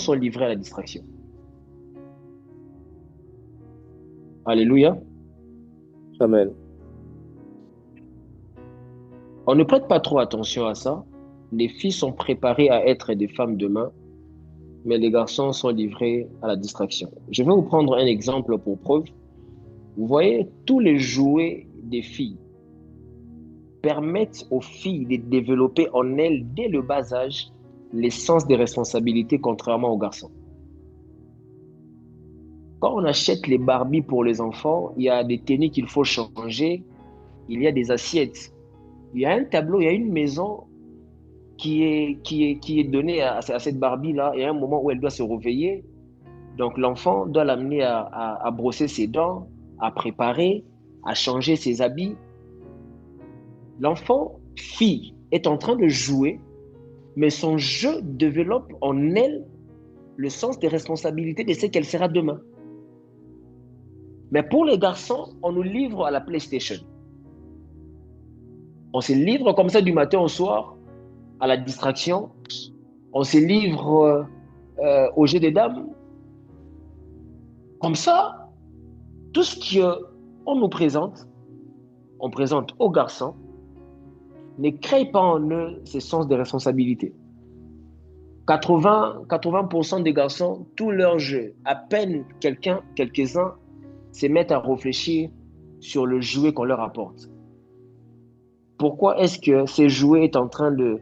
sont livrés à la distraction. Alléluia. Amen. On ne prête pas trop attention à ça. Les filles sont préparées à être des femmes demain, mais les garçons sont livrés à la distraction. Je vais vous prendre un exemple pour preuve. Vous voyez, tous les jouets des filles permettent aux filles de développer en elles, dès le bas âge, les sens des responsabilités, contrairement aux garçons. Quand on achète les Barbies pour les enfants, il y a des tennis qu'il faut changer, il y a des assiettes, il y a un tableau, il y a une maison qui est donnée à cette Barbie-là. Il y a un moment où elle doit se réveiller. Donc l'enfant doit l'amener à brosser ses dents, à préparer, à changer ses habits. L'enfant, fille, est en train de jouer, mais son jeu développe en elle le sens des responsabilités de ce qu'elle sera demain. Mais pour les garçons, on nous livre à la PlayStation. On se livre comme ça du matin au soir à la distraction. On se livre au jeu des dames. Comme ça, tout ce qu'on nous présente, on présente aux garçons, ne crée pas en eux ce sens de responsabilité. 80% des garçons, tout leur jeu, à peine quelques-uns se mettent à réfléchir sur le jouet qu'on leur apporte. Pourquoi est-ce que ce jouet est en train de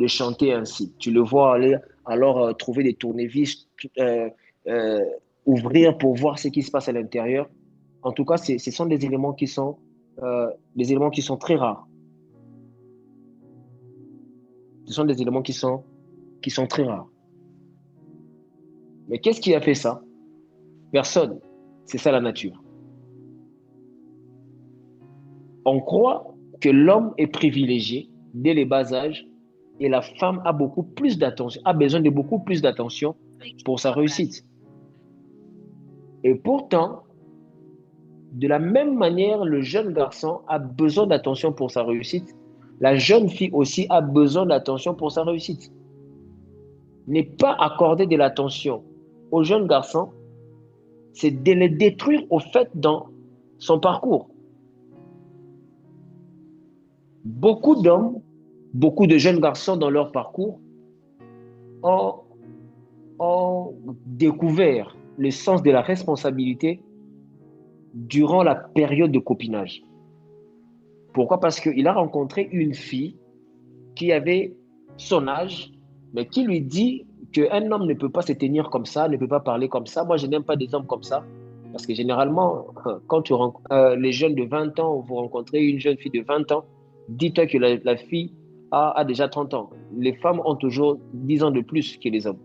chanter ainsi? Tu le vois aller, alors trouver des tournevis, euh, euh, ouvrir pour voir ce qui se passe à l'intérieur. En tout cas, ce sont des éléments qui sont très rares. Ce sont des éléments qui sont très rares. Mais qu'est-ce qui a fait ça? Personne. C'est ça la nature. On croit que l'homme est privilégié dès les bas âges et la femme a beaucoup plus d'attention, a besoin de beaucoup plus d'attention pour sa réussite. Et pourtant, de la même manière, le jeune garçon a besoin d'attention pour sa réussite. La jeune fille aussi a besoin d'attention pour sa réussite. Ne pas accorder de l'attention au jeune garçon, c'est de le détruire au fait dans son parcours. Beaucoup d'hommes, beaucoup de jeunes garçons dans leur parcours ont, ont découvert le sens de la responsabilité durant la période de copinage. Pourquoi? Parce qu'il a rencontré une fille qui avait son âge, mais qui lui dit qu'un homme ne peut pas se tenir comme ça, ne peut pas parler comme ça. Moi, je n'aime pas des hommes comme ça. Parce que généralement, quand les jeunes de 20 ans, vous rencontrez une jeune fille de 20 ans, dites-toi que la fille a déjà 30 ans. Les femmes ont toujours 10 ans de plus que les hommes.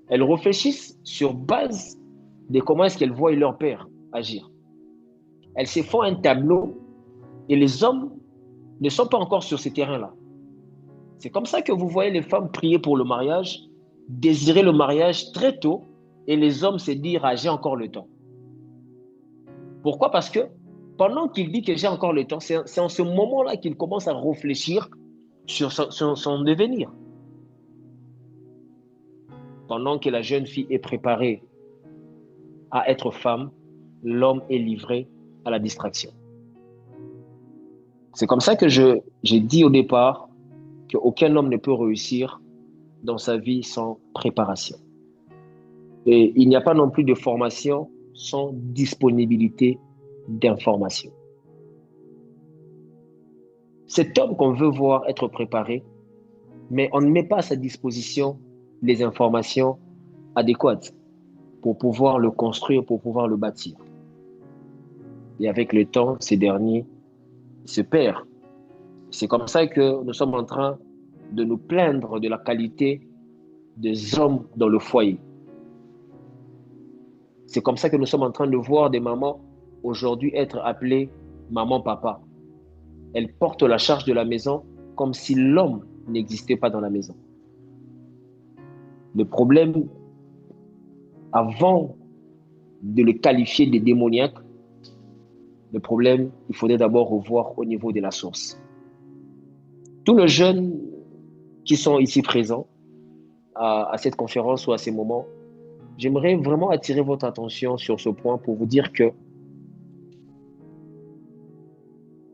Elles réfléchissent sur base de comment est-ce qu'elles voient leur père agir. Elles se font un tableau et les hommes ne sont pas encore sur ce terrain-là. C'est comme ça que vous voyez les femmes prier pour le mariage, désirer le mariage très tôt, et les hommes se dire, ah, j'ai encore le temps. Pourquoi? Parce que pendant qu'il dit que j'ai encore le temps, c'est en ce moment-là qu'il commence à réfléchir sur son devenir. Pendant que la jeune fille est préparée à être femme, l'homme est livré à la distraction. C'est comme ça que j'ai dit au départ qu'aucun homme ne peut réussir dans sa vie sans préparation. Et il n'y a pas non plus de formation sans disponibilité d'information. Cet homme qu'on veut voir être préparé, mais on ne met pas à sa disposition les informations adéquates pour pouvoir le construire, pour pouvoir le bâtir. Et avec le temps, ces derniers se perdent. C'est comme ça que nous sommes en train de nous plaindre de la qualité des hommes dans le foyer. C'est comme ça que nous sommes en train de voir des mamans aujourd'hui être appelées maman-papa. Elles portent la charge de la maison comme si l'homme n'existait pas dans la maison. Le problème, avant de le qualifier de démoniaque, le problème, il faudrait d'abord revoir au niveau de la source. Tous les jeunes qui sont ici présents, à cette conférence ou à ces moments, j'aimerais vraiment attirer votre attention sur ce point pour vous dire que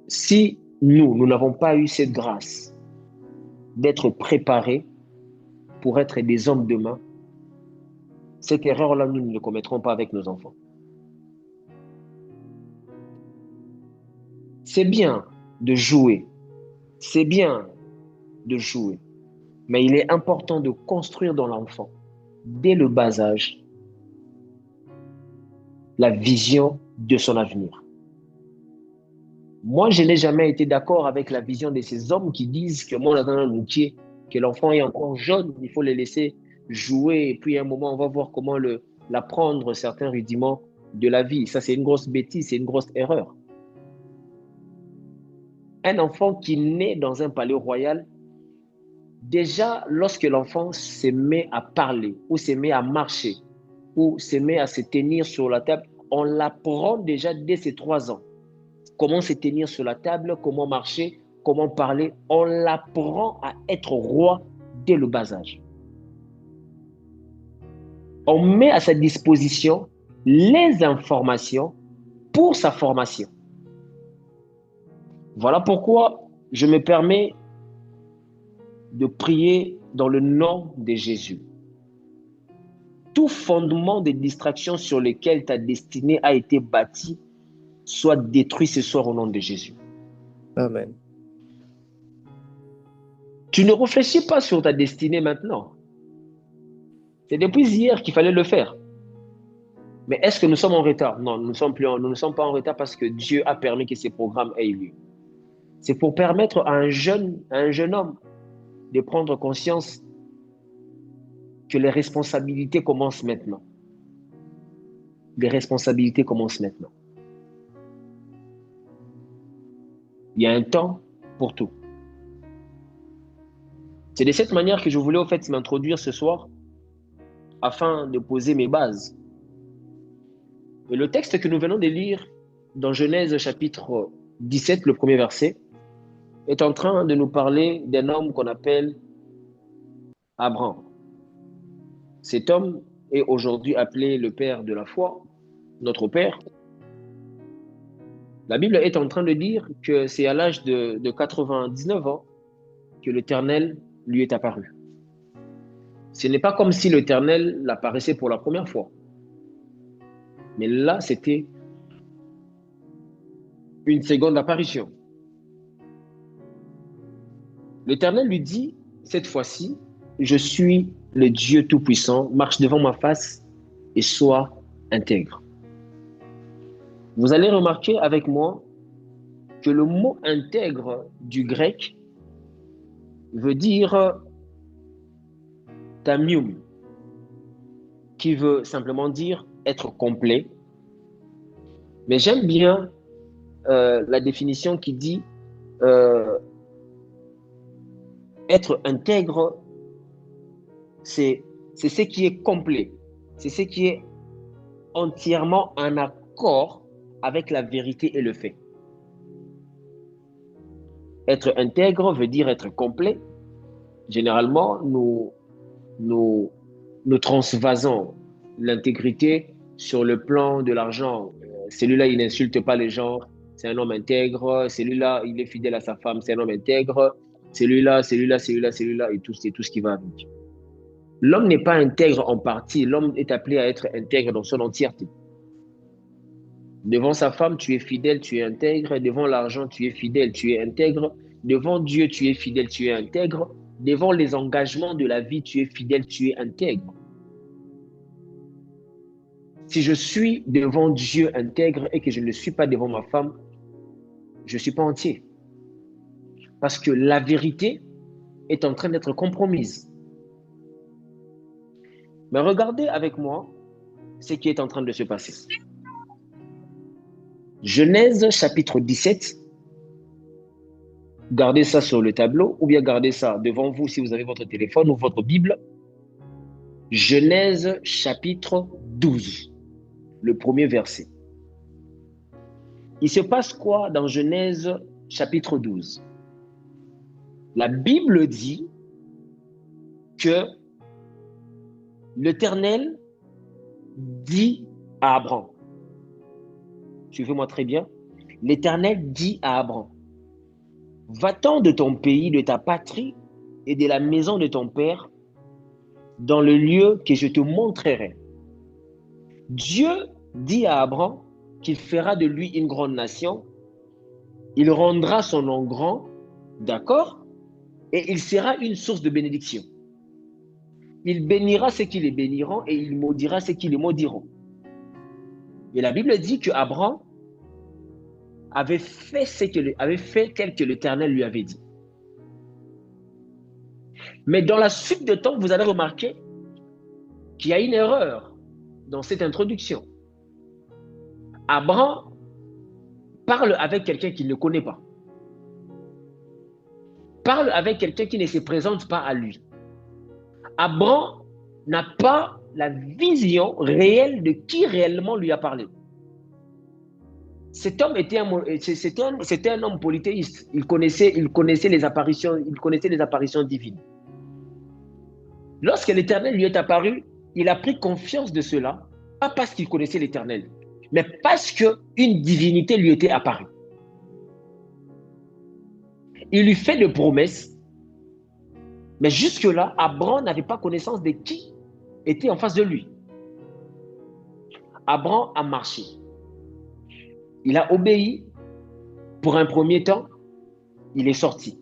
si nous n'avons pas eu cette grâce d'être préparés pour être des hommes demain, cette erreur-là, nous ne le commettrons pas avec nos enfants. C'est bien de jouer, c'est bien de jouer, mais il est important de construire dans l'enfant, dès le bas âge, la vision de son avenir. Moi, je n'ai jamais été d'accord avec la vision de ces hommes qui disent que moi, dans un outil, que l'enfant est encore jeune, il faut le laisser jouer, et puis à un moment, on va voir comment l'apprendre certains rudiments de la vie. Ça, c'est une grosse bêtise, c'est une grosse erreur. Un enfant qui naît dans un palais royal, déjà, lorsque l'enfant se met à parler, ou se met à marcher, ou se met à se tenir sur la table, on l'apprend déjà dès ses 3 ans. Comment se tenir sur la table, comment marcher, comment parler. On l'apprend à être roi dès le bas âge. On met à sa disposition les informations pour sa formation. Voilà pourquoi je me permets de prier dans le nom de Jésus. Tout fondement de distraction sur lequel ta destinée a été bâtie soit détruit ce soir au nom de Jésus. Amen. Tu ne réfléchis pas sur ta destinée maintenant. C'est depuis hier qu'il fallait le faire. Mais est-ce que nous sommes en retard? Non, nous ne sommes pas en retard parce que Dieu a permis que ces programmes aient lieu. C'est pour permettre à un jeune homme de prendre conscience que les responsabilités commencent maintenant. Les responsabilités commencent maintenant. Il y a un temps pour tout. C'est de cette manière que je voulais au fait m'introduire ce soir afin de poser mes bases. Et le texte que nous venons de lire dans Genèse chapitre 17, le premier verset, est en train de nous parler d'un homme qu'on appelle Abraham. Cet homme est aujourd'hui appelé le père de la foi, notre père. La Bible est en train de dire que c'est à l'âge de 99 ans que l'Éternel lui est apparu. Ce n'est pas comme si l'Éternel l'apparaissait pour la première fois. Mais là, c'était une seconde apparition. L'Éternel lui dit, cette fois-ci, je suis le Dieu Tout-Puissant, marche devant ma face et sois intègre. Vous allez remarquer avec moi que le mot intègre du grec veut dire tamium, qui veut simplement dire être complet. Mais j'aime bien la définition qui dit être intègre, c'est ce qui est complet, c'est ce qui est entièrement en accord avec la vérité et le fait. Être intègre veut dire être complet. Généralement, nous transvasons l'intégrité sur le plan de l'argent. Celui-là, il n'insulte pas les gens, c'est un homme intègre. Celui-là, il est fidèle à sa femme, c'est un homme intègre. Celui-là, et tout ce qui va avec. L'homme n'est pas intègre en partie, l'homme est appelé à être intègre dans son entièreté. Devant sa femme, tu es fidèle, tu es intègre. Devant l'argent, tu es fidèle, tu es intègre. Devant Dieu, tu es fidèle, tu es intègre. Devant les engagements de la vie, tu es fidèle, tu es intègre. Si je suis devant Dieu intègre et que je ne le suis pas devant ma femme, je ne suis pas entier. Parce que la vérité est en train d'être compromise. Mais regardez avec moi ce qui est en train de se passer. Genèse chapitre 17. Gardez ça sur le tableau ou bien gardez ça devant vous si vous avez votre téléphone ou votre Bible. Genèse chapitre 12, le premier verset. Il se passe quoi dans Genèse chapitre 12? La Bible dit que l'Éternel dit à Abraham, suivez-moi très bien, l'Éternel dit à Abraham, va-t'en de ton pays, de ta patrie et de la maison de ton père dans le lieu que je te montrerai. Dieu dit à Abraham qu'il fera de lui une grande nation, il rendra son nom grand, d'accord, et il sera une source de bénédiction. Il bénira ceux qui les béniront et il maudira ceux qui les maudiront. Et la Bible dit qu'Abraham avait fait tel que l'Éternel lui avait dit. Mais dans la suite de temps, vous allez remarquer qu'il y a une erreur dans cette introduction. Abraham parle avec quelqu'un qu'il ne connaît pas. Parle avec quelqu'un qui ne se présente pas à lui. Abraham n'a pas la vision réelle de qui réellement lui a parlé. Cet homme c'était un homme polythéiste. Il connaissait les apparitions divines. Lorsque l'Éternel lui est apparu, il a pris confiance de cela, pas parce qu'il connaissait l'Éternel, mais parce qu'une divinité lui était apparue. Il lui fait des promesses, mais jusque-là, Abraham n'avait pas connaissance de qui était en face de lui. Abraham a marché. Il a obéi pour un premier temps, il est sorti.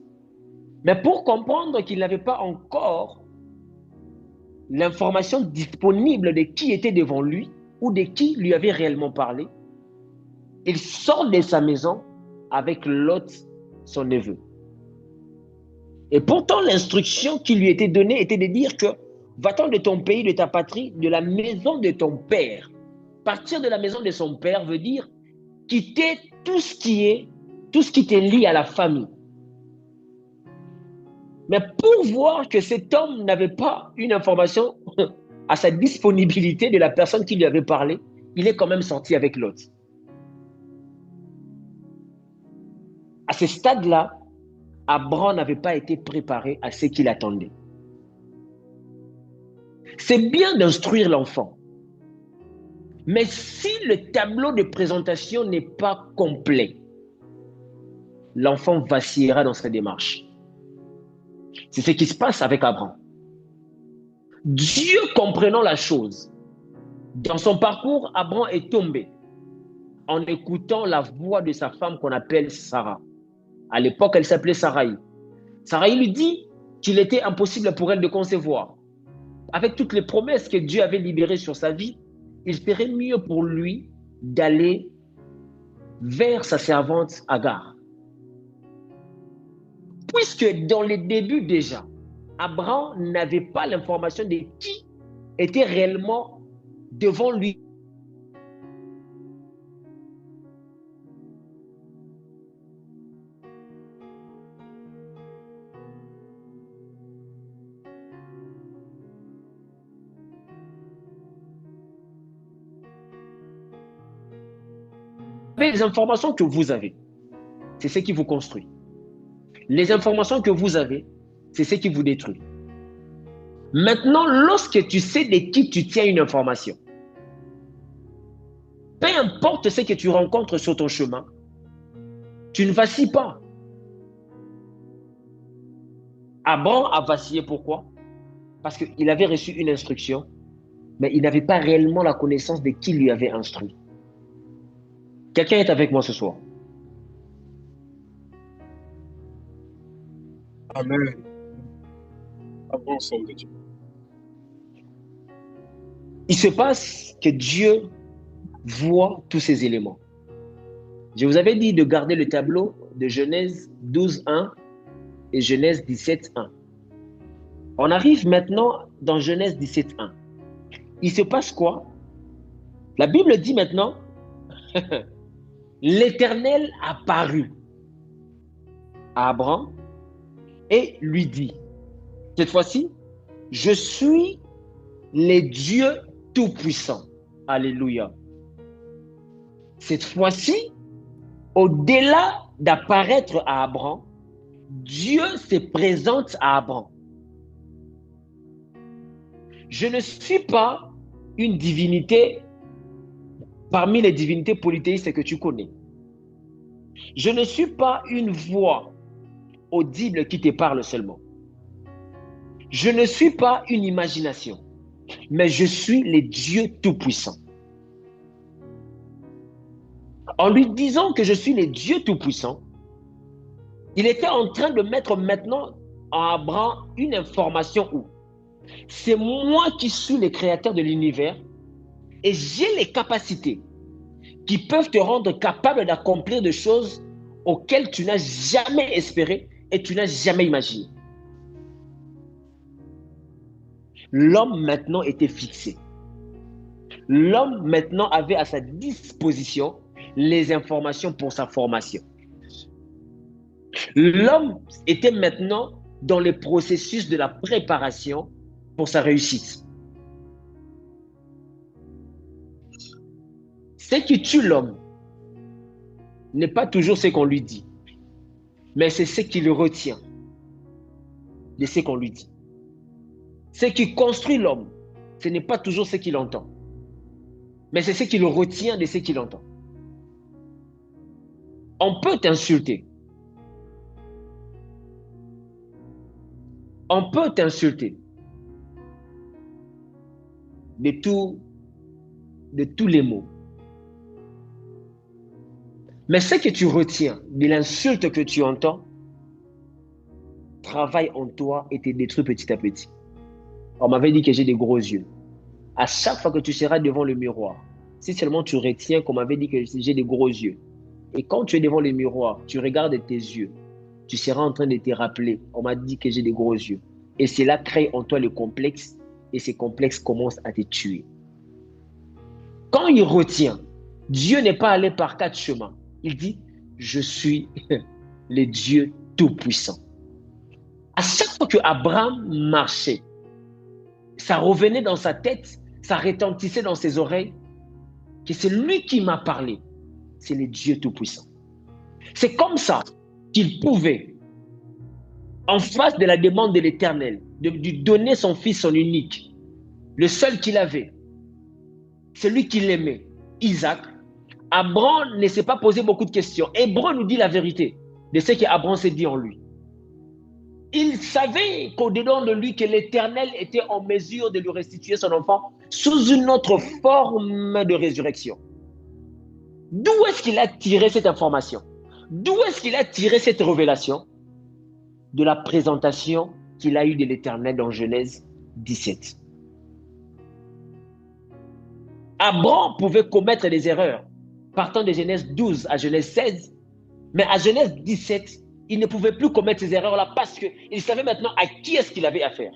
Mais pour comprendre qu'il n'avait pas encore l'information disponible de qui était devant lui ou de qui lui avait réellement parlé, il sort de sa maison avec Lot, son neveu. Et pourtant, l'instruction qui lui était donnée était de dire que va-t'en de ton pays, de ta patrie, de la maison de ton père. Partir de la maison de son père veut dire quitter tout ce qui te lie à la famille. Mais pour voir que cet homme n'avait pas une information à sa disponibilité de la personne qui lui avait parlé, il est quand même sorti avec Lot. À ce stade-là, Abraham n'avait pas été préparé à ce qu'il attendait. C'est bien d'instruire l'enfant, mais si le tableau de présentation n'est pas complet, l'enfant vacillera dans sa démarche. C'est ce qui se passe avec Abraham. Dieu comprenant la chose, dans son parcours, Abraham est tombé en écoutant la voix de sa femme qu'on appelle Sarah. À l'époque, elle s'appelait Sarai. Sarai lui dit qu'il était impossible pour elle de concevoir. Avec toutes les promesses que Dieu avait libérées sur sa vie, il serait mieux pour lui d'aller vers sa servante Agar. Puisque dans les débuts déjà, Abraham n'avait pas l'information de qui était réellement devant lui. Les informations que vous avez, c'est ce qui vous construit. Les informations que vous avez, c'est ce qui vous détruit. Maintenant, lorsque tu sais de qui tu tiens une information, peu importe ce que tu rencontres sur ton chemin, tu ne vacilles pas. Abraham a vacillé, pourquoi? Parce qu'il avait reçu une instruction, mais il n'avait pas réellement la connaissance de qui lui avait instruit. Quelqu'un est avec moi ce soir? Amen. Abraham somme de Dieu. Il se passe que Dieu voit tous ces éléments. Je vous avais dit de garder le tableau de Genèse 12.1 et Genèse 17.1. On arrive maintenant dans Genèse 17.1. Il se passe quoi? La Bible dit maintenant l'Éternel apparut à Abraham et lui dit, cette fois-ci, je suis le Dieu Tout-Puissant. Alléluia. Cette fois-ci, au-delà d'apparaître à Abraham, Dieu se présente à Abraham. Je ne suis pas une divinité parmi les divinités polythéistes que tu connais. Je ne suis pas une voix audible qui te parle seulement. Je ne suis pas une imagination, mais je suis le Dieu Tout-Puissant. En lui disant que je suis le Dieu Tout-Puissant, il était en train de mettre maintenant à Abraham une information où c'est moi qui suis le créateur de l'univers et j'ai les capacités qui peuvent te rendre capable d'accomplir des choses auxquelles tu n'as jamais espéré et tu n'as jamais imaginé. L'homme maintenant était fixé. L'homme maintenant avait à sa disposition les informations pour sa formation. L'homme était maintenant dans le processus de la préparation pour sa réussite. Ce qui tue l'homme n'est pas toujours ce qu'on lui dit, mais c'est ce qui le retient de ce qu'on lui dit. Ce qui construit l'homme, ce n'est pas toujours ce qu'il entend, mais c'est ce qui le retient de ce qu'il entend. On peut t'insulter. On peut t'insulter de tous les mots. Mais ce que tu retiens de l'insulte que tu entends travaille en toi et te détruit petit à petit. On m'avait dit que j'ai des gros yeux. À chaque fois que tu seras devant le miroir, si seulement tu retiens qu'on m'avait dit que j'ai des gros yeux, et quand tu es devant le miroir, tu regardes tes yeux, tu seras en train de te rappeler, on m'a dit que j'ai des gros yeux. Et cela crée en toi le complexe, et ces complexes commencent à te tuer. Quand il retient, Dieu n'est pas allé par 4 chemins. Il dit, je suis le Dieu Tout-Puissant. À chaque fois que Abraham marchait, ça revenait dans sa tête, ça retentissait dans ses oreilles, que c'est lui qui m'a parlé. C'est le Dieu Tout-Puissant. C'est comme ça qu'il pouvait, en face de la demande de l'Éternel, de lui donner son fils, son unique, le seul qu'il avait, celui qu'il aimait, Isaac. Abraham ne s'est pas posé beaucoup de questions. Hébreu nous dit la vérité de ce qu'Abraham s'est dit en lui. Il savait qu'au-dedans de lui, que l'Éternel était en mesure de lui restituer son enfant sous une autre forme de résurrection. D'où est-ce qu'il a tiré cette information? D'où est-ce qu'il a tiré cette révélation? De la présentation qu'il a eue de l'Éternel dans Genèse 17. Abraham pouvait commettre des erreurs, partant de Genèse 12 à Genèse 16, mais à Genèse 17, il ne pouvait plus commettre ces erreurs-là parce qu'il savait maintenant à qui est-ce qu'il avait affaire.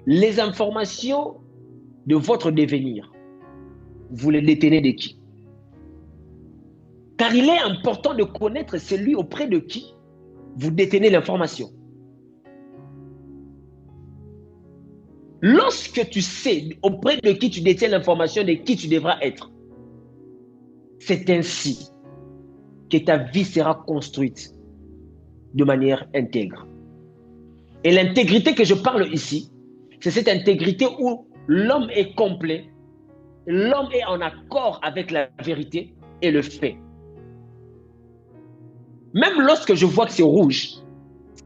Les informations de votre devenir, vous les détenez de qui? Car il est important de connaître celui auprès de qui vous détenez l'information. Lorsque tu sais auprès de qui tu détiens l'information de qui tu devras être, c'est ainsi que ta vie sera construite de manière intègre. Et l'intégrité que je parle ici, c'est cette intégrité où l'homme est complet, l'homme est en accord avec la vérité et le fait. Même lorsque je vois que c'est rouge,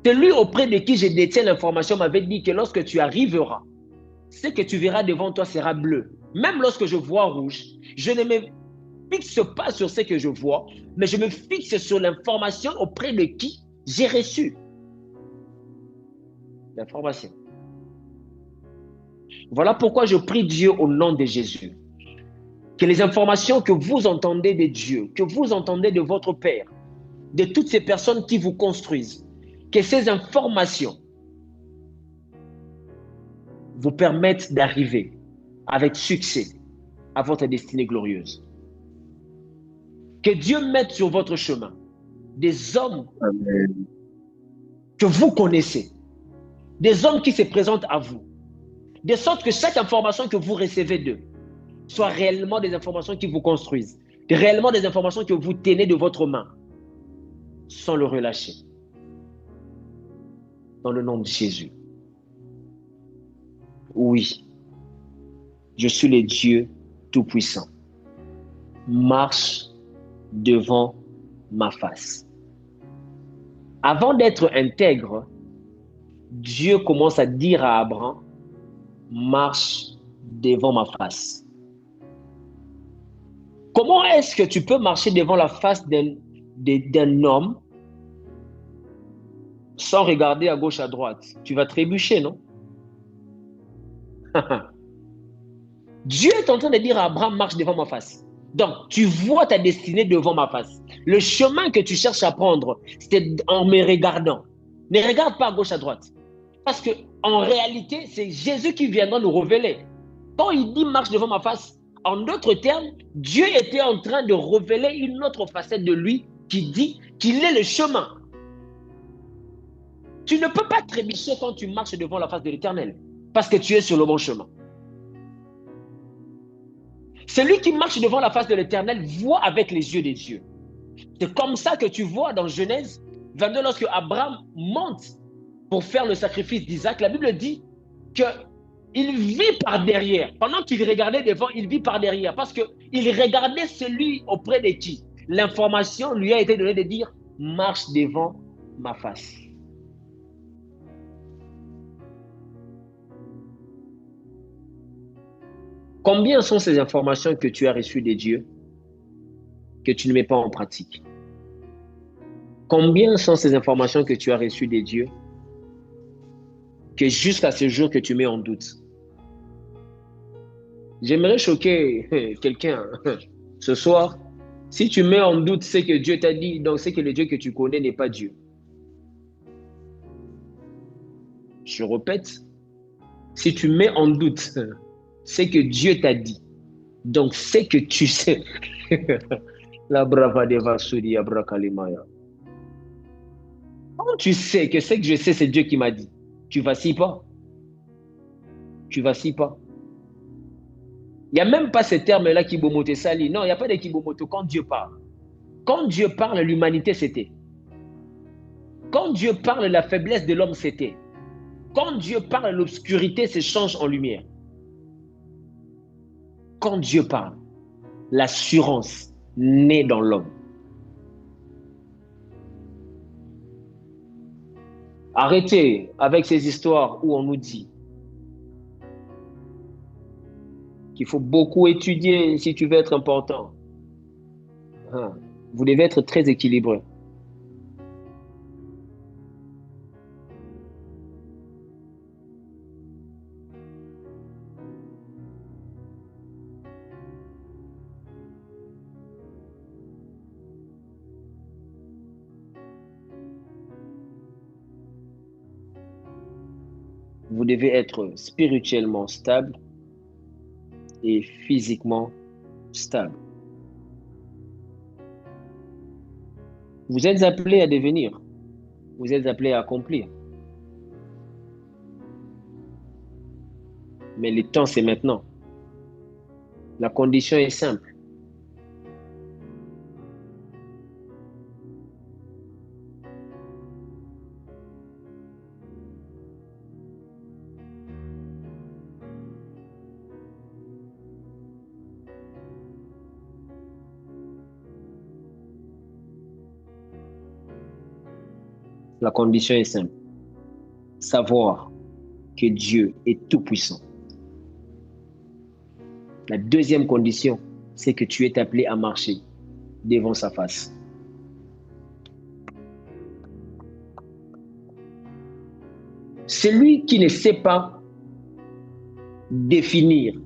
celui auprès de qui je détiens l'information m'avait dit que lorsque tu arriveras, ce que tu verras devant toi sera bleu. Même lorsque je vois rouge, je ne me fixe pas sur ce que je vois, mais je me fixe sur l'information auprès de qui j'ai reçu l'information. Voilà pourquoi je prie Dieu au nom de Jésus. Que les informations que vous entendez de Dieu, que vous entendez de votre Père, de toutes ces personnes qui vous construisent, que ces informations vous permettent d'arriver avec succès à votre destinée glorieuse. Que Dieu mette sur votre chemin des hommes Amen. que vous connaissez, des hommes qui se présentent à vous, de sorte que chaque information que vous recevez d'eux soit réellement des informations qui vous construisent, réellement des informations que vous tenez de votre main, sans le relâcher. Dans le nom de Jésus. Oui, je suis le Dieu Tout-Puissant. Marche devant ma face. Avant d'être intègre, Dieu commence à dire à Abraham, marche devant ma face. Comment est-ce que tu peux marcher devant la face d'un homme sans regarder à gauche, à droite? Tu vas trébucher, non? Dieu est en train de dire à Abraham, marche devant ma face. Donc, tu vois ta destinée devant ma face. Le chemin que tu cherches à prendre, c'est en me regardant. Ne regarde pas à gauche, à droite. Parce que en réalité, c'est Jésus qui viendra nous révéler. Quand il dit marche devant ma face, en d'autres termes, Dieu était en train de révéler une autre facette de lui qui dit qu'il est le chemin. Tu ne peux pas trébucher quand tu marches devant la face de l'Éternel, parce que tu es sur le bon chemin. Celui qui marche devant la face de l'Éternel voit avec les yeux de Dieu. C'est comme ça que tu vois dans Genèse 22, lorsque Abraham monte pour faire le sacrifice d'Isaac, la Bible dit qu'il vit par derrière. Pendant qu'il regardait devant, il vit par derrière, parce qu'il regardait celui auprès de qui l'information lui a été donnée de dire, marche devant ma face. Combien sont ces informations que tu as reçues de Dieu que tu ne mets pas en pratique? Combien sont ces informations que tu as reçues de Dieu que jusqu'à ce jour que tu mets en doute? J'aimerais choquer quelqu'un ce soir. Si tu mets en doute ce que Dieu t'a dit, donc c'est que le Dieu que tu connais n'est pas Dieu. Je répète, si tu mets en doute ce que Dieu t'a dit, donc c'est que tu sais. La brava de Vasuri Abrakalimaya. Comment tu sais que ce que je sais, c'est Dieu qui m'a dit? Tu vacilles pas. Tu vacilles pas. Il n'y a même pas ce terme-là, Kibomoto Sali. Non, il n'y a pas de Kibomoto quand Dieu parle. Quand Dieu parle, l'humanité, c'était. Quand Dieu parle, la faiblesse de l'homme, c'était. Quand Dieu parle, l'obscurité se change en lumière. Quand Dieu parle, l'assurance naît dans l'homme. Arrêtez avec ces histoires où on nous dit qu'il faut beaucoup étudier si tu veux être important. Vous devez être très équilibré. Vous devez être spirituellement stable et physiquement stable. Vous êtes appelé à devenir. Vous êtes appelé à accomplir. Mais le temps, c'est maintenant. La condition est simple. La condition est simple. Savoir que Dieu est tout-puissant. La deuxième condition, c'est que tu es appelé à marcher devant sa face. Celui qui ne sait pas définir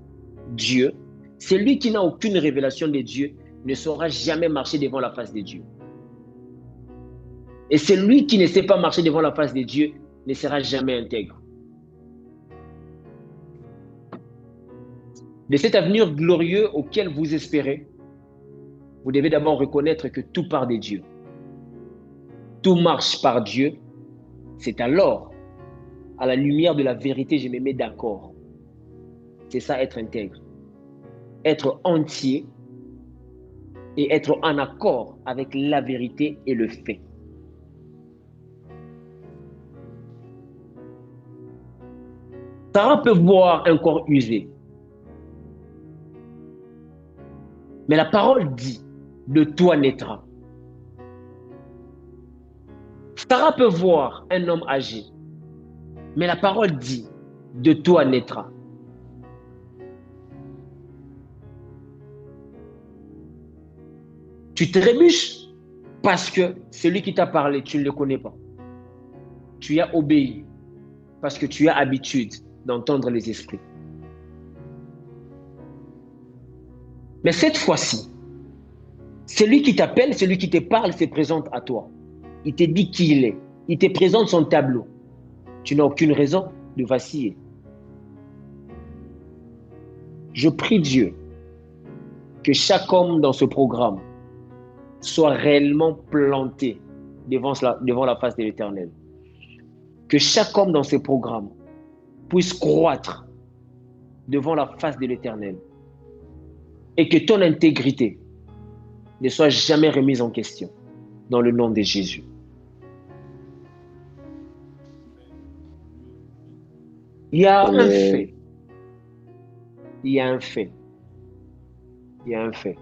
Dieu, celui qui n'a aucune révélation de Dieu, ne saura jamais marcher devant la face de Dieu. Et celui qui ne sait pas marcher devant la face de Dieu ne sera jamais intègre. De cet avenir glorieux auquel vous espérez, Vous devez d'abord reconnaître que tout part de Dieu. Tout marche par Dieu. C'est alors, à la lumière de la vérité, je me mets d'accord. C'est ça, être intègre. Être entier et être en accord avec la vérité et le fait. Sarah peut voir un corps usé. Mais la parole dit, de toi naîtra. Sarah peut voir un homme âgé. Mais la parole dit, de toi naîtra. Tu trébuches parce que celui qui t'a parlé, tu ne le connais pas. Tu y as obéi parce que tu as habitude d'entendre les esprits. Mais cette fois-ci, celui qui t'appelle, celui qui te parle, se présente à toi. Il te dit qui il est. Il te présente son tableau. Tu n'as aucune raison de vaciller. Je prie Dieu que chaque homme dans ce programme soit réellement planté devant la face de l'Éternel. Que chaque homme dans ce programme puisse croître devant la face de l'Éternel. Et que ton intégrité ne soit jamais remise en question dans le nom de Jésus. Il y a un fait. Il y a un fait. Il y a un fait.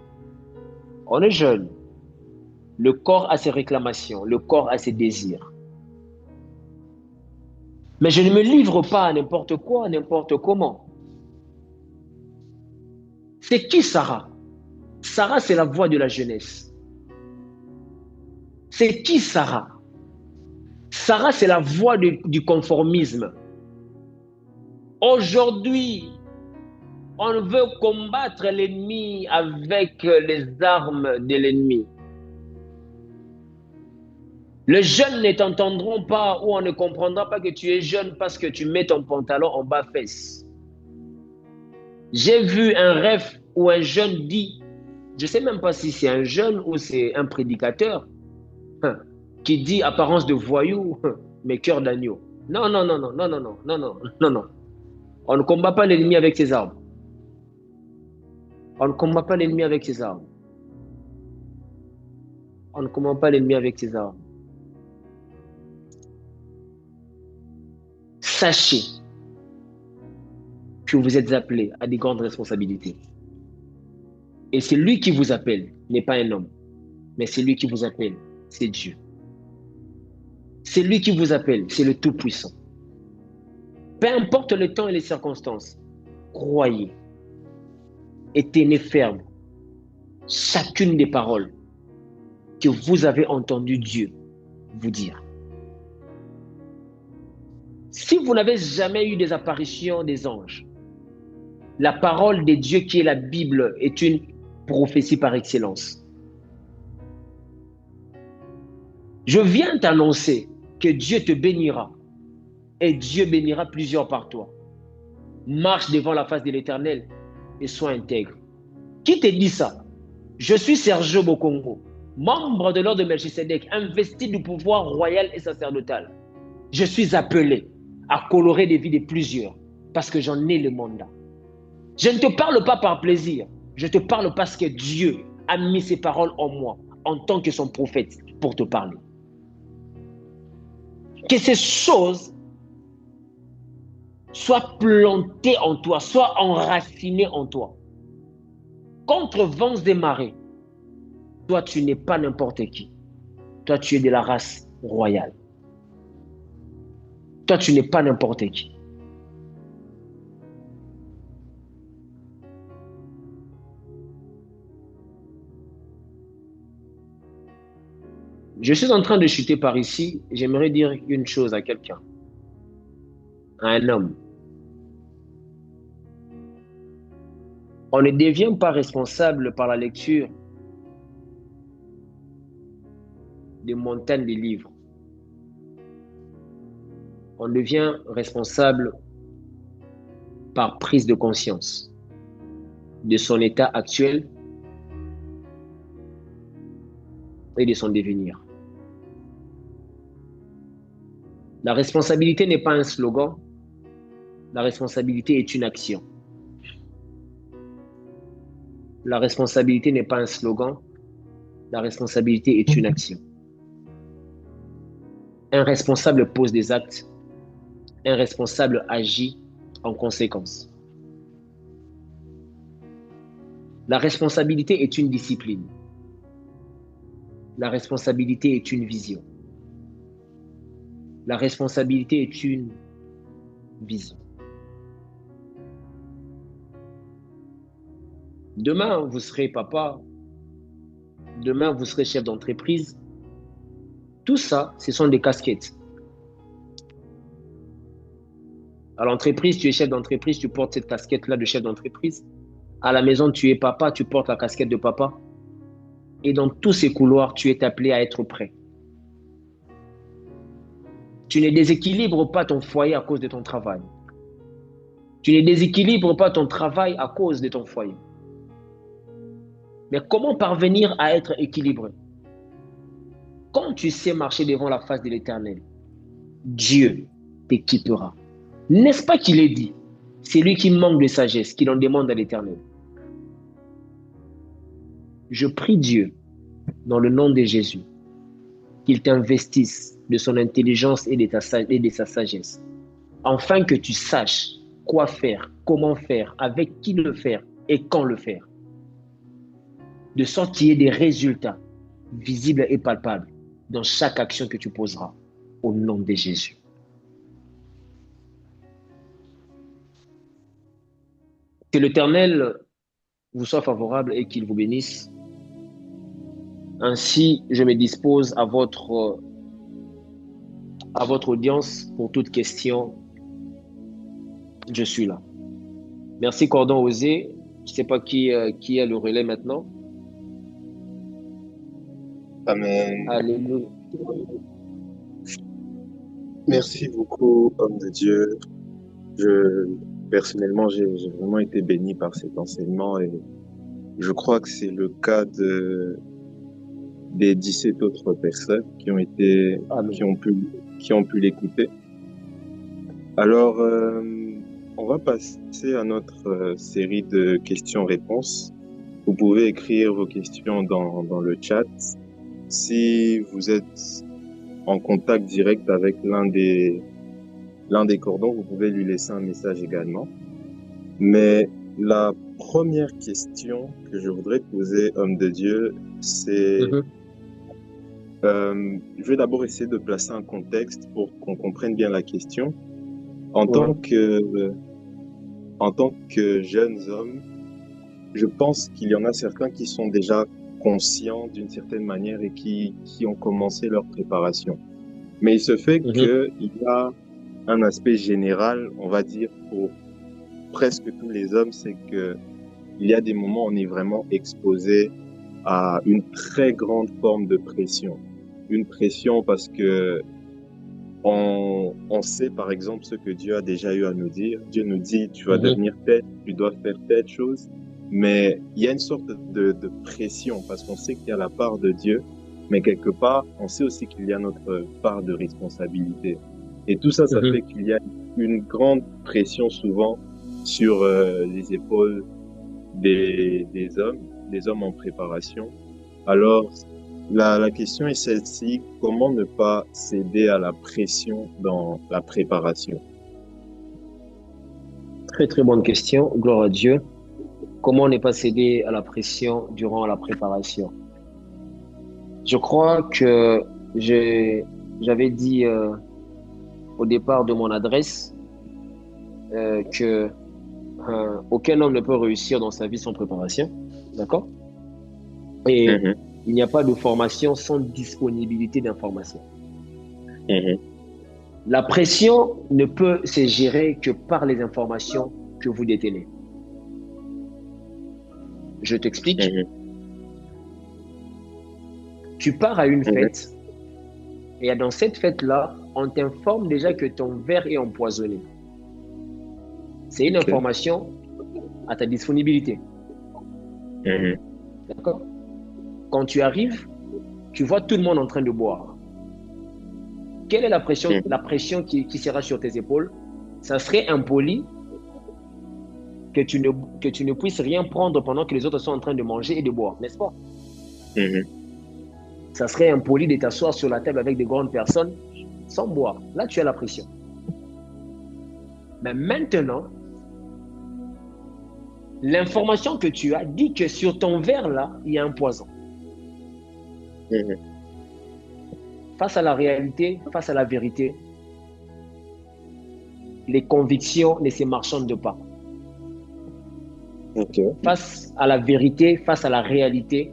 On est jeune. Le corps a ses réclamations. Le corps a ses désirs. Mais je ne me livre pas à n'importe quoi, à n'importe comment. C'est qui Sarah? Sarah, c'est la voix de la jeunesse. C'est qui Sarah? Sarah, c'est la voix du conformisme. Aujourd'hui, on veut combattre l'ennemi avec les armes de l'ennemi. Les jeunes ne t'entendront pas ou on ne comprendra pas que tu es jeune parce que tu mets ton pantalon en bas-fesse. J'ai vu un rêve où un jeune dit, je ne sais même pas si c'est un jeune ou c'est un prédicateur, qui dit apparence de voyou, mais cœur d'agneau. Non, non, non, non, non, non, non, non, non, non, non. On ne combat pas l'ennemi avec ses armes. On ne combat pas l'ennemi avec ses armes. On ne combat pas l'ennemi avec ses armes. Sachez que vous êtes appelés à des grandes responsabilités. Et c'est lui qui vous appelle, n'est pas un homme, mais c'est lui qui vous appelle, c'est Dieu. C'est lui qui vous appelle, c'est le Tout-Puissant. Peu importe le temps et les circonstances, croyez et tenez ferme chacune des paroles que vous avez entendu Dieu vous dire. Si vous n'avez jamais eu des apparitions des anges, la parole de Dieu qui est la Bible est une prophétie par excellence. Je viens t'annoncer que Dieu te bénira et Dieu bénira plusieurs par toi. Marche devant la face de l'Éternel et sois intègre. Qui te dit ça? Je suis Sergio Bokongo, membre de l'ordre de Melchisedec, investi du pouvoir royal et sacerdotal. Je suis appelé à colorer les vies de plusieurs parce que j'en ai le mandat. Je ne te parle pas par plaisir, je te parle parce que Dieu a mis ses paroles en moi en tant que son prophète pour te parler. Que ces choses soient plantées en toi, soient enracinées en toi. Contre vents et marées, toi tu n'es pas n'importe qui. Toi tu es de la race royale. Toi tu n'es pas n'importe qui. Je suis en train de chuter par ici. J'aimerais dire une chose à quelqu'un, à un homme. On ne devient pas responsable par la lecture des montagnes de livres. On devient responsable par prise de conscience de son état actuel et de son devenir. La responsabilité n'est pas un slogan, la responsabilité est une action. La responsabilité n'est pas un slogan, la responsabilité est une action. Un responsable pose des actes, un responsable agit en conséquence. La responsabilité est une discipline. La responsabilité est une vision. La responsabilité est une vision. Demain, vous serez papa. Demain, vous serez chef d'entreprise. Tout ça, ce sont des casquettes. À l'entreprise, tu es chef d'entreprise, tu portes cette casquette-là de chef d'entreprise. À la maison, tu es papa, tu portes la casquette de papa. Et dans tous ces couloirs, tu es appelé à être prêt. Tu ne déséquilibres pas ton foyer à cause de ton travail. Tu ne déséquilibres pas ton travail à cause de ton foyer. Mais comment parvenir à être équilibré? Quand tu sais marcher devant la face de l'Éternel, Dieu t'équipera. N'est-ce pas qu'il est dit? C'est lui qui manque de sagesse, qu'il en demande à l'Éternel. Je prie Dieu, dans le nom de Jésus, qu'il t'investisse de son intelligence et de sa sagesse, afin que tu saches quoi faire, comment faire, avec qui le faire et quand le faire. De sorte qu'il y ait des résultats visibles et palpables dans chaque action que tu poseras, au nom de Jésus. Que l'Éternel vous soit favorable et qu'il vous bénisse. Ainsi, je me dispose à votre audience pour toute question. Je suis là. Merci Cordon Osé. Je ne sais pas qui a le relais maintenant. Amen. Alléluia. Merci beaucoup, homme de Dieu. Personnellement, j'ai vraiment été béni par cet enseignement et je crois que c'est le cas des 17 autres personnes qui ont pu l'écouter. Alors, on va passer à notre série de questions-réponses. Vous pouvez écrire vos questions dans le chat. Si vous êtes en contact direct avec l'un des cordons, vous pouvez lui laisser un message également. Mais la première question que je voudrais poser, homme de Dieu, c'est... je vais d'abord essayer de placer un contexte pour qu'on comprenne bien la question. En tant que jeunes hommes, je pense qu'il y en a certains qui sont déjà conscients d'une certaine manière et qui ont commencé leur préparation. Mais il se fait qu'il y a un aspect général, on va dire, pour presque tous les hommes, c'est que il y a des moments où on est vraiment exposé à une très grande forme de pression. Une pression parce que on sait par exemple ce que Dieu a déjà eu à nous dire. Dieu nous dit, tu vas devenir tel, tu dois faire telle chose. Mais il y a une sorte de pression parce qu'on sait qu'il y a la part de Dieu, mais quelque part, on sait aussi qu'il y a notre part de responsabilité. Et tout ça, ça fait qu'il y a une grande pression souvent sur les épaules des hommes en préparation. Alors, la question est celle-ci, comment ne pas céder à la pression dans la préparation? Très, très bonne question. Gloire à Dieu. Comment ne pas céder à la pression durant la préparation? Je crois que j'avais dit au départ de mon adresse que aucun homme ne peut réussir dans sa vie sans préparation. D'accord? Et il n'y a pas de formation sans disponibilité d'information. La pression ne peut se gérer que par les informations que vous détenez. Je t'explique. Tu pars à une fête et dans cette fête-là, on t'informe déjà que ton verre est empoisonné. C'est une information à ta disponibilité. D'accord? Quand tu arrives, Tu vois tout le monde en train de boire. Quelle est la pression qui sera sur tes épaules? Ça serait impoli que tu ne puisses rien prendre pendant que les autres sont en train de manger et de boire, n'est-ce pas? Ça serait impoli de t'asseoir sur la table avec des grandes personnes sans boire. Là, tu as la pression. Mais maintenant, l'information que tu as dit que sur ton verre, là, il y a un poison. Face à la réalité, face à la vérité, les convictions ne se marchandent pas. Face à la vérité, face à la réalité,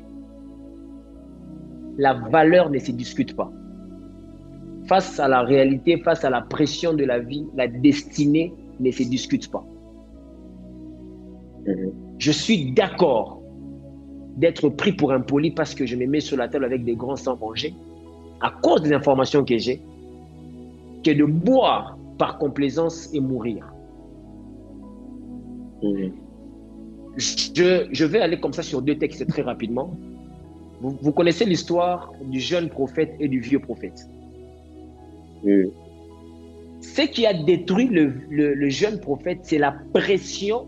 la valeur ne se discute pas. Face à la réalité, face à la pression de la vie, la destinée ne se discute pas. Je suis d'accord d'être pris pour impoli parce que je me mets sur la table avec des grands sans manger, à cause des informations que j'ai, que de boire par complaisance et mourir. Je vais aller comme ça sur 2 textes très rapidement. Vous connaissez l'histoire du jeune prophète et du vieux prophète. Ce qui a détruit le jeune prophète, c'est la pression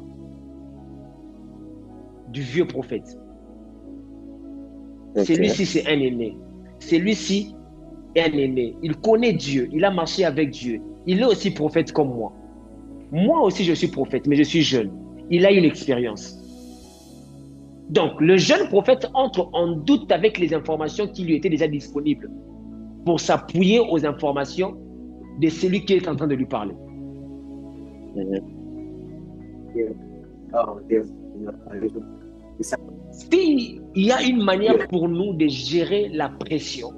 du vieux prophète. Celui-ci, c'est un aîné. Celui-ci est un aîné. Il connaît Dieu. Il a marché avec Dieu. Il est aussi prophète comme moi. Moi aussi, je suis prophète, mais je suis jeune. Il a une expérience. Donc, le jeune prophète entre en doute avec les informations qui lui étaient déjà disponibles pour s'appuyer aux informations de celui qui est en train de lui parler. S'il y a une manière pour nous de gérer la pression,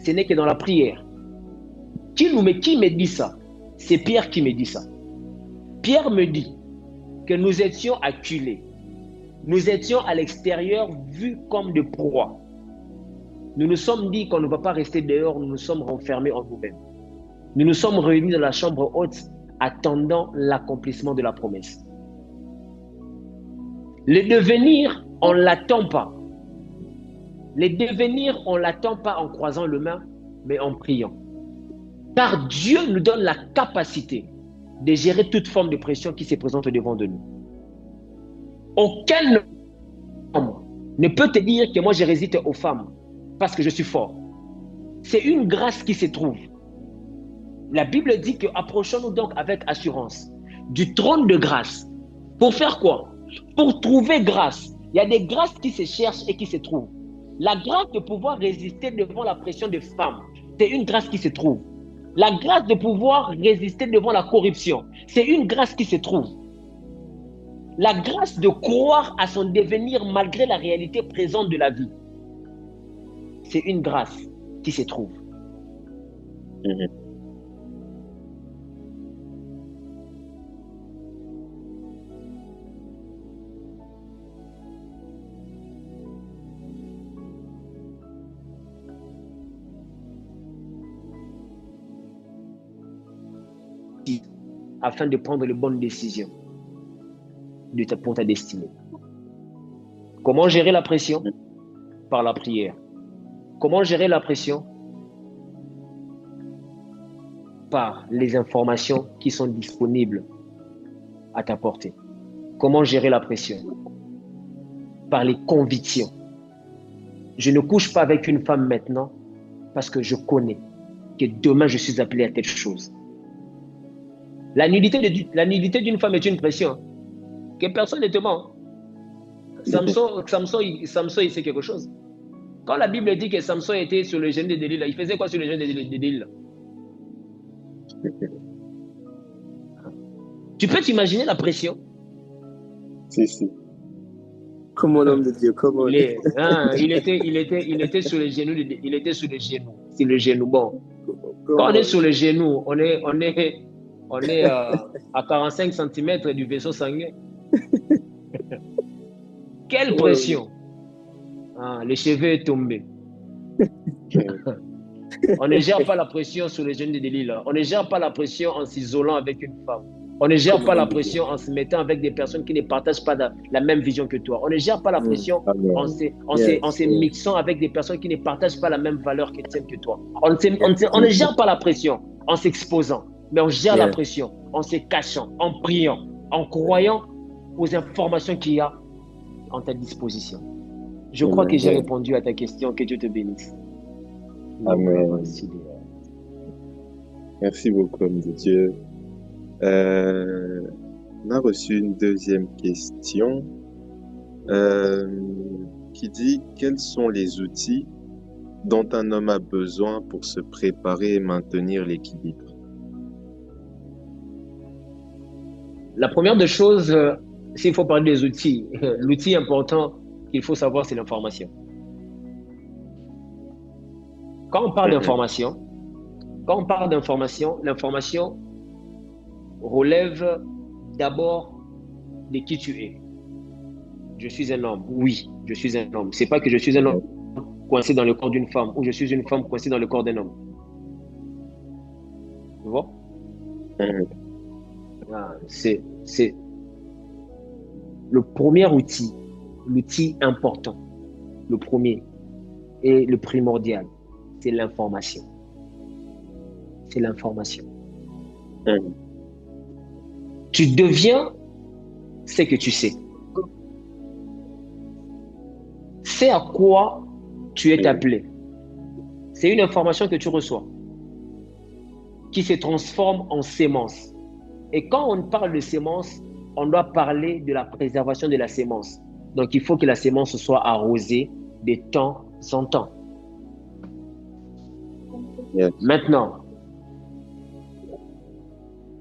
ce n'est que dans la prière. Qui me dit ça? C'est Pierre qui me dit ça. Pierre me dit que nous étions acculés. Nous étions à l'extérieur vus comme de proies. Nous nous sommes dit qu'on ne va pas rester dehors, nous nous sommes renfermés en nous-mêmes. Nous nous sommes réunis dans la chambre haute attendant l'accomplissement de la promesse. Le devenir, on ne l'attend pas. Le devenir, on ne l'attend pas en croisant les mains, mais en priant. Car Dieu nous donne la capacité de gérer toute forme de pression qui se présente devant de nous. Aucun homme ne peut te dire que moi je résiste aux femmes parce que je suis fort. C'est une grâce qui se trouve. La Bible dit que approchons-nous donc avec assurance du trône de grâce. Pour faire quoi? Pour trouver grâce. Il y a des grâces qui se cherchent et qui se trouvent. La grâce de pouvoir résister devant la pression des femmes, c'est une grâce qui se trouve. La grâce de pouvoir résister devant la corruption, c'est une grâce qui se trouve. La grâce de croire à son devenir malgré la réalité présente de la vie, c'est une grâce qui se trouve. Afin de prendre les bonnes décisions pour ta destinée. Comment gérer la pression? Par la prière. Comment gérer la pression? Par les informations qui sont disponibles à ta portée. Comment gérer la pression? Par les convictions. Je ne couche pas avec une femme maintenant parce que je connais que demain je suis appelé à telle chose. La nudité d'une femme est une pression. Que personne ne te ment. Samson, il sait quelque chose. Quand la Bible dit que Samson était sur le genou de Delilah, il faisait quoi sur le genou de Delilah? Tu peux t'imaginer la pression? Si. Comme un homme de Dieu, comme on il était sur le genou. Il était sur le genou. C'est le genou. Bon. Quand on est sur le genou, on est à 45 cm du vaisseau sanguin. Quelle pression! Le cheveu est tombé. On ne gère pas la pression sur les jeunes de Delilah. On ne gère pas la pression en s'isolant avec une femme. On ne gère Comment pas la l'homme de Dieu. pression en se mettant avec des personnes qui ne partagent pas la même vision que toi. On ne gère pas la pression Amen. Yes, en se yes. mixant avec des personnes qui ne partagent pas la même valeur que tienne que toi. On ne Mhm. gère pas la pression en s'exposant, mais on gère la Yes. pression en se cachant, en priant, en croyant aux informations qu'il y a en ta disposition. Je crois que Amen. j'ai répondu à ta question. Que Dieu te bénisse. Amen. Merci beaucoup, homme de Dieu. On a reçu une deuxième question qui dit quels sont les outils dont un homme a besoin pour se préparer et maintenir l'équilibre? La première des choses, s'il faut parler des outils, l'outil important qu'il faut savoir, c'est l'information. Quand on parle d'information, l'information relève d'abord de qui tu es. Je suis un homme. Oui, je suis un homme. C'est pas que je suis un homme coincé dans le corps d'une femme ou je suis une femme coincée dans le corps d'un homme. Tu vois? C'est le premier outil, l'outil important, le premier et le primordial, c'est l'information. C'est l'information. Tu deviens ce que tu sais. C'est à quoi tu es appelé. C'est une information que tu reçois qui se transforme en sémence. Et quand on parle de sémence, on doit parler de la préservation de la sémence. Donc, il faut que la sémence soit arrosée de temps en temps. Yes. Maintenant,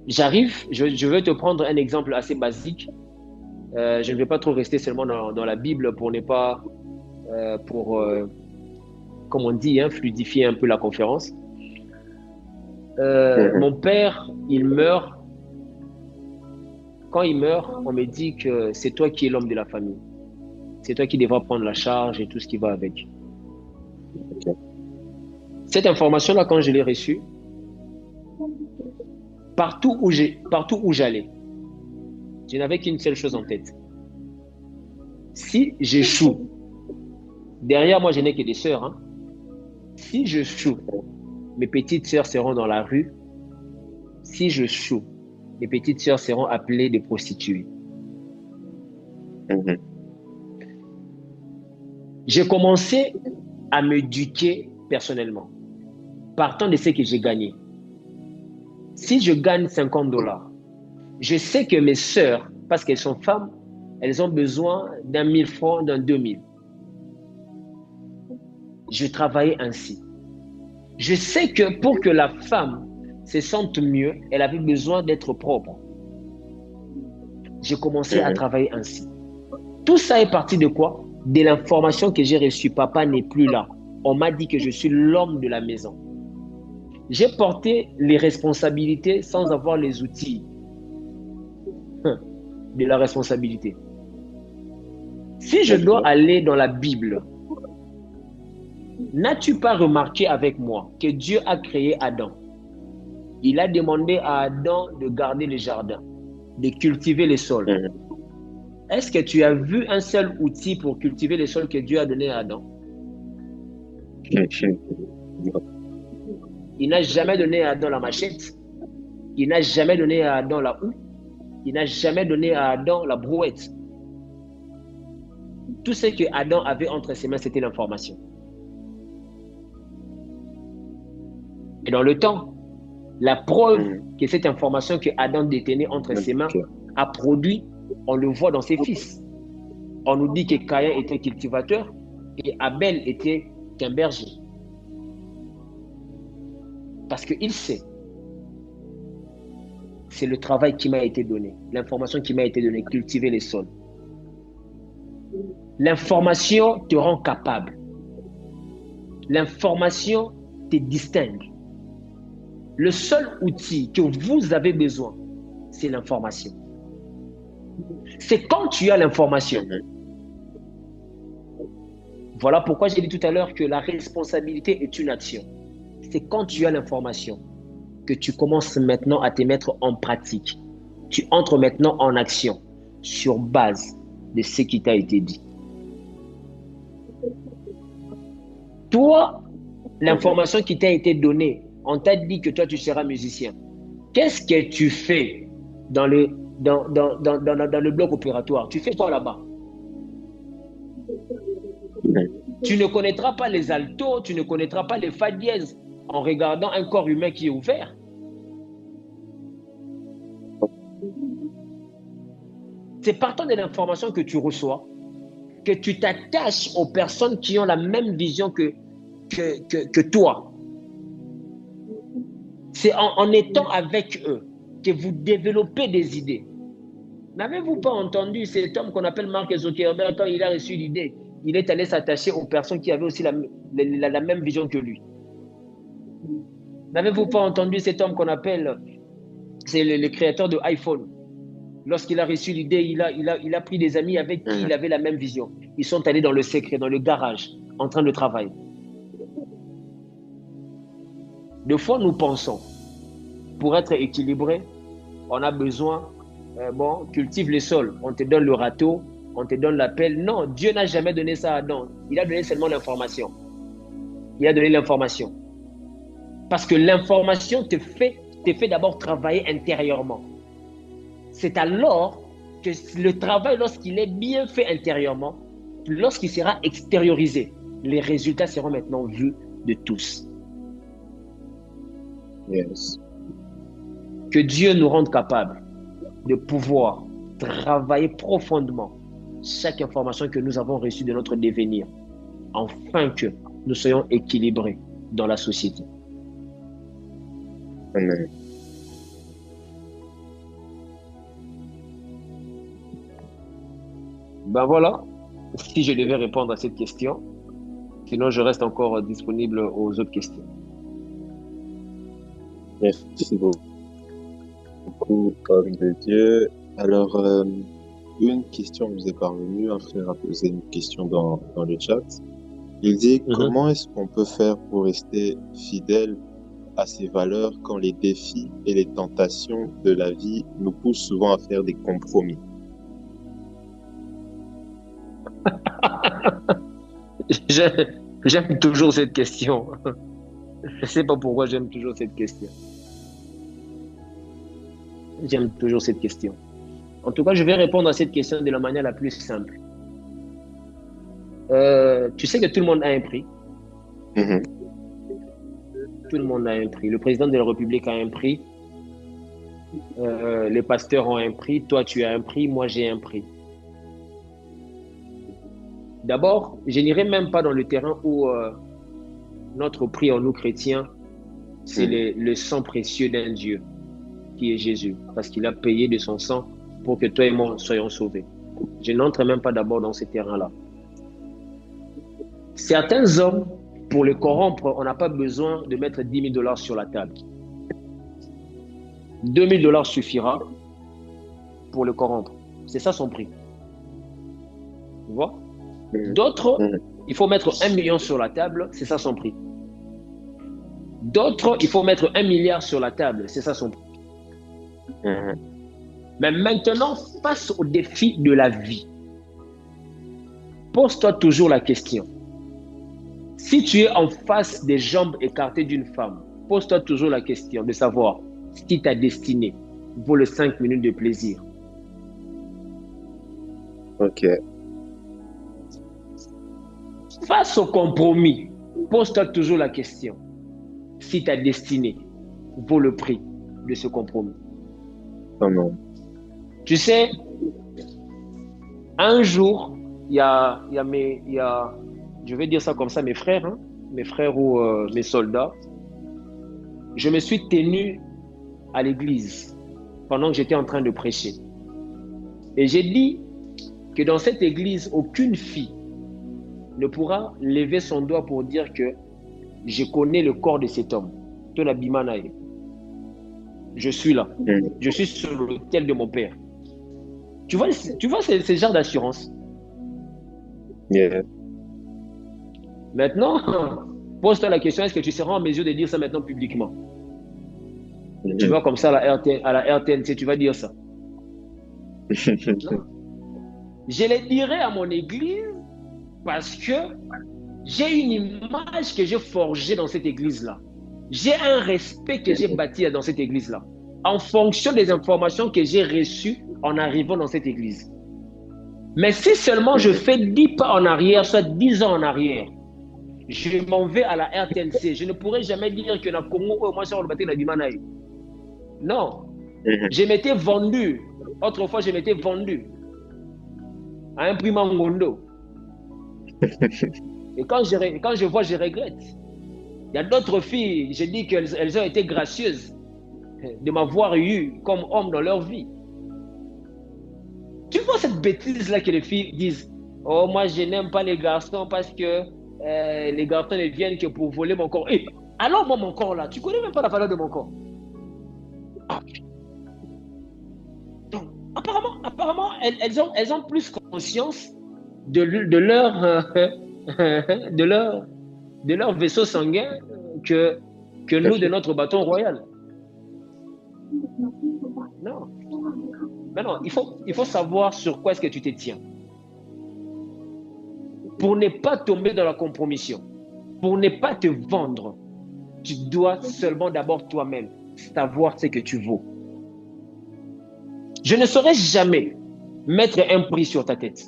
je veux te prendre un exemple assez basique. Je ne vais pas trop rester seulement dans la Bible pour ne pas, comme on dit, fluidifier un peu la conférence. Mon père, il meurt. Quand il meurt, on me dit que c'est toi qui es l'homme de la famille. C'est toi qui devras prendre la charge et tout ce qui va avec. Okay. Cette information-là, quand je l'ai reçue, partout où j'allais, je n'avais qu'une seule chose en tête. Si j'échoue, derrière moi, je n'ai que des sœurs. Hein. Si je choue, mes petites sœurs seront dans la rue. Si je choue, mes petites sœurs seront appelées des prostituées. J'ai commencé à m'éduquer personnellement, partant de ce que j'ai gagné. Si je gagne $50, je sais que mes sœurs, parce qu'elles sont femmes, elles ont besoin d'un 1000 francs, d'un 2000. Je travaillais ainsi. Je sais que pour que la femme se sente mieux, elle avait besoin d'être propre. J'ai commencé à travailler ainsi. Tout ça est parti de quoi? De l'information que j'ai reçue. Papa n'est plus là. On m'a dit que je suis l'homme de la maison. J'ai porté les responsabilités sans avoir les outils de la responsabilité. Si je dois aller dans la Bible, n'as-tu pas remarqué avec moi que Dieu a créé Adam? Il a demandé à Adam de garder le jardin, de cultiver les sols. Est-ce que tu as vu un seul outil pour cultiver les sols que Dieu a donné à Adam? Il n'a jamais donné à Adam la machette. Il n'a jamais donné à Adam la houe. Il n'a jamais donné à Adam la brouette. Tout ce que Adam avait entre ses mains, c'était l'information. Et dans le temps, la preuve que cette information que Adam détenait entre ses mains a produit, on le voit dans ses fils. On nous dit que Caïn était cultivateur et Abel était qu'un berger. Parce qu'il sait. C'est le travail qui m'a été donné, l'information qui m'a été donnée, cultiver les sols. L'information te rend capable. L'information te distingue. Le seul outil que vous avez besoin, c'est l'information. C'est quand tu as l'information. Voilà pourquoi j'ai dit tout à l'heure que la responsabilité est une action. C'est quand tu as l'information que tu commences maintenant à te mettre en pratique. Tu entres maintenant en action sur base de ce qui t'a été dit. Toi, l'information qui t'a été donnée, on t'a dit que toi, tu seras musicien. Qu'est-ce que tu fais dans le bloc opératoire? Tu fais quoi là-bas? Tu ne connaîtras pas les altos, tu ne connaîtras pas les fa dièses en regardant un corps humain qui est ouvert. C'est partant de l'information que tu reçois que tu t'attaches aux personnes qui ont la même vision que toi. C'est en étant avec eux que vous développez des idées. N'avez-vous pas entendu cet homme qu'on appelle Mark Zuckerberg, quand il a reçu l'idée, il est allé s'attacher aux personnes qui avaient aussi la même vision que lui? N'avez-vous pas entendu cet homme qu'on appelle, c'est le créateur de iPhone? Lorsqu'il a reçu l'idée, il a pris des amis avec qui il avait la même vision. Ils sont allés dans le secret, dans le garage, en train de travailler. Des fois, nous pensons, pour être équilibré, on a besoin, cultive le sol, on te donne le râteau, on te donne la pelle. Non, Dieu n'a jamais donné ça à Adam. Il a donné seulement l'information. Il a donné l'information. Parce que l'information te fait d'abord travailler intérieurement. C'est alors que le travail, lorsqu'il est bien fait intérieurement, lorsqu'il sera extériorisé, les résultats seront maintenant vus de tous. Yes. Que Dieu nous rende capables de pouvoir travailler profondément chaque information que nous avons reçue de notre devenir, afin que nous soyons équilibrés dans la société. Amen. Ben voilà, si je devais répondre à cette question, sinon je reste encore disponible aux autres questions. Merci beaucoup, homme de Dieu. Alors, une question nous est parvenue, un frère a posé une question dans le chat. Il dit, comment est-ce qu'on peut faire pour rester fidèle à ses valeurs quand les défis et les tentations de la vie nous poussent souvent à faire des compromis? J'aime toujours cette question. Je ne sais pas pourquoi j'aime toujours cette question. J'aime toujours cette question. En tout cas, je vais répondre à cette question de la manière la plus simple. Tu sais que tout le monde a un prix. Tout le monde a un prix. Le président de la République a un prix. Les pasteurs ont un prix. Toi, tu as un prix. Moi, j'ai un prix. D'abord, je n'irai même pas dans le terrain où notre prix en nous chrétiens, c'est le sang précieux d'un Dieu, qui est Jésus, parce qu'il a payé de son sang pour que toi et moi soyons sauvés. Je n'entre même pas d'abord dans ce terrain-là. Certains hommes, pour les corrompre, on n'a pas besoin de mettre 10 000 $ sur la table. 2 000 $ suffira pour le corrompre. C'est ça son prix. Tu vois? D'autres, il faut mettre 1 million sur la table, c'est ça son prix. D'autres, il faut mettre 1 milliard sur la table, c'est ça son prix. Mais maintenant, face au défi de la vie, pose-toi toujours la question. Si tu es en face des jambes écartées d'une femme, pose-toi toujours la question de savoir si ta destinée vaut les 5 minutes de plaisir. Ok. Face au compromis, pose-toi toujours la question si ta destinée vaut le prix de ce compromis. Oh non. Tu sais, un jour, je vais dire ça comme ça, mes frères ou mes soldats, je me suis tenu à l'église pendant que j'étais en train de prêcher. Et j'ai dit que dans cette église, aucune fille ne pourra lever son doigt pour dire que je connais le corps de cet homme. Je suis là. Je suis sur l'autel de mon père. Tu vois ce genre d'assurance. Yeah. Maintenant, pose-toi la question, est-ce que tu seras en mesure de dire ça maintenant publiquement? Tu vas comme ça à la RTNC, tu vas dire ça. Non. Je les dirai à mon église parce que j'ai une image que j'ai forgée dans cette église-là. J'ai un respect que j'ai bâti dans cette église-là, en fonction des informations que j'ai reçues en arrivant dans cette église. Mais si seulement je fais 10 pas en arrière, soit 10 ans en arrière, je m'en vais à la RTNC. Je ne pourrai jamais dire que na Congo, moi, je suis le Dimanaï. Non. Je m'étais vendu. Autrefois, je m'étais vendu à un prix Mangondo. Et quand je vois, je regrette. Il y a d'autres filles, je dis qu'elles ont été gracieuses de m'avoir eu comme homme dans leur vie. Tu vois cette bêtise-là que les filles disent, oh, moi, je n'aime pas les garçons parce que les garçons ne viennent que pour voler mon corps. Et alors, moi, mon corps, là, tu connais même pas la valeur de mon corps. Donc, apparemment elles ont plus conscience de leur vaisseau sanguin que nous de notre bâton royal. Non. Mais non, il faut savoir sur quoi est-ce que tu te tiens. Pour ne pas tomber dans la compromission, pour ne pas te vendre, tu dois seulement d'abord toi-même savoir ce que tu vaux. Je ne saurais jamais mettre un prix sur ta tête.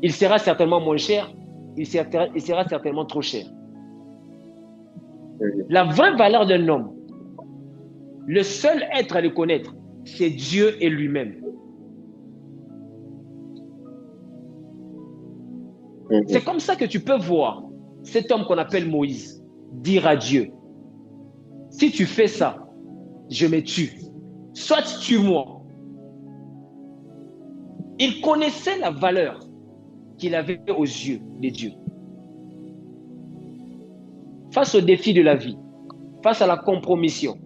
Il sera certainement moins cher, il sera certainement trop cher. La vraie valeur d'un homme, le seul être à le connaître, c'est Dieu et lui-même. C'est comme ça que tu peux voir cet homme qu'on appelle Moïse dire à Dieu, si tu fais ça, je me tue. Soit tue-moi. Il connaissait la valeur qu'il avait aux yeux de Dieu. Face aux défis de la vie, face à la compromission,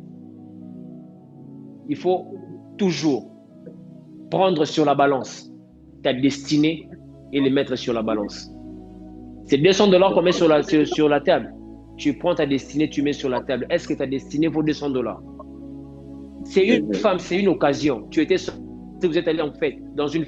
il faut toujours prendre sur la balance ta destinée et les mettre sur la balance. C'est $200 qu'on met sur la table. Tu prends ta destinée, tu mets sur la table. Est-ce que ta destinée vaut $200? C'est une femme, c'est une occasion. Vous êtes allé en fête, dans une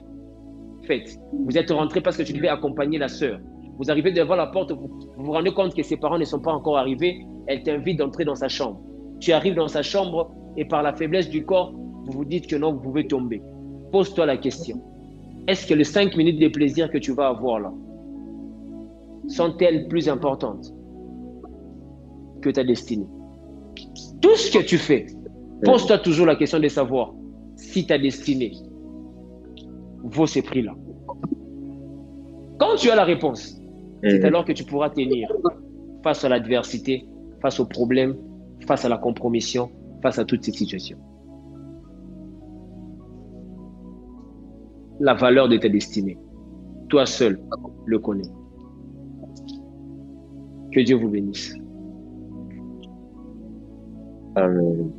fête. Vous êtes rentré parce que tu devais accompagner la sœur. Vous arrivez devant la porte, vous vous rendez compte que ses parents ne sont pas encore arrivés. Elle t'invite d'entrer dans sa chambre. Tu arrives dans sa chambre et par la faiblesse du corps, vous vous dites que non, vous pouvez tomber. Pose-toi la question. Est-ce que les 5 minutes de plaisir que tu vas avoir là sont-elles plus importantes que ta destinée? Tout ce que tu fais, pose-toi toujours la question de savoir si ta destinée vaut ces prix-là. Quand tu as la réponse, c'est alors que tu pourras tenir face à l'adversité, face aux problèmes, face à la compromission, face à toutes ces situations. La valeur de ta destinée, toi seul le connais. Que Dieu vous bénisse. Amen.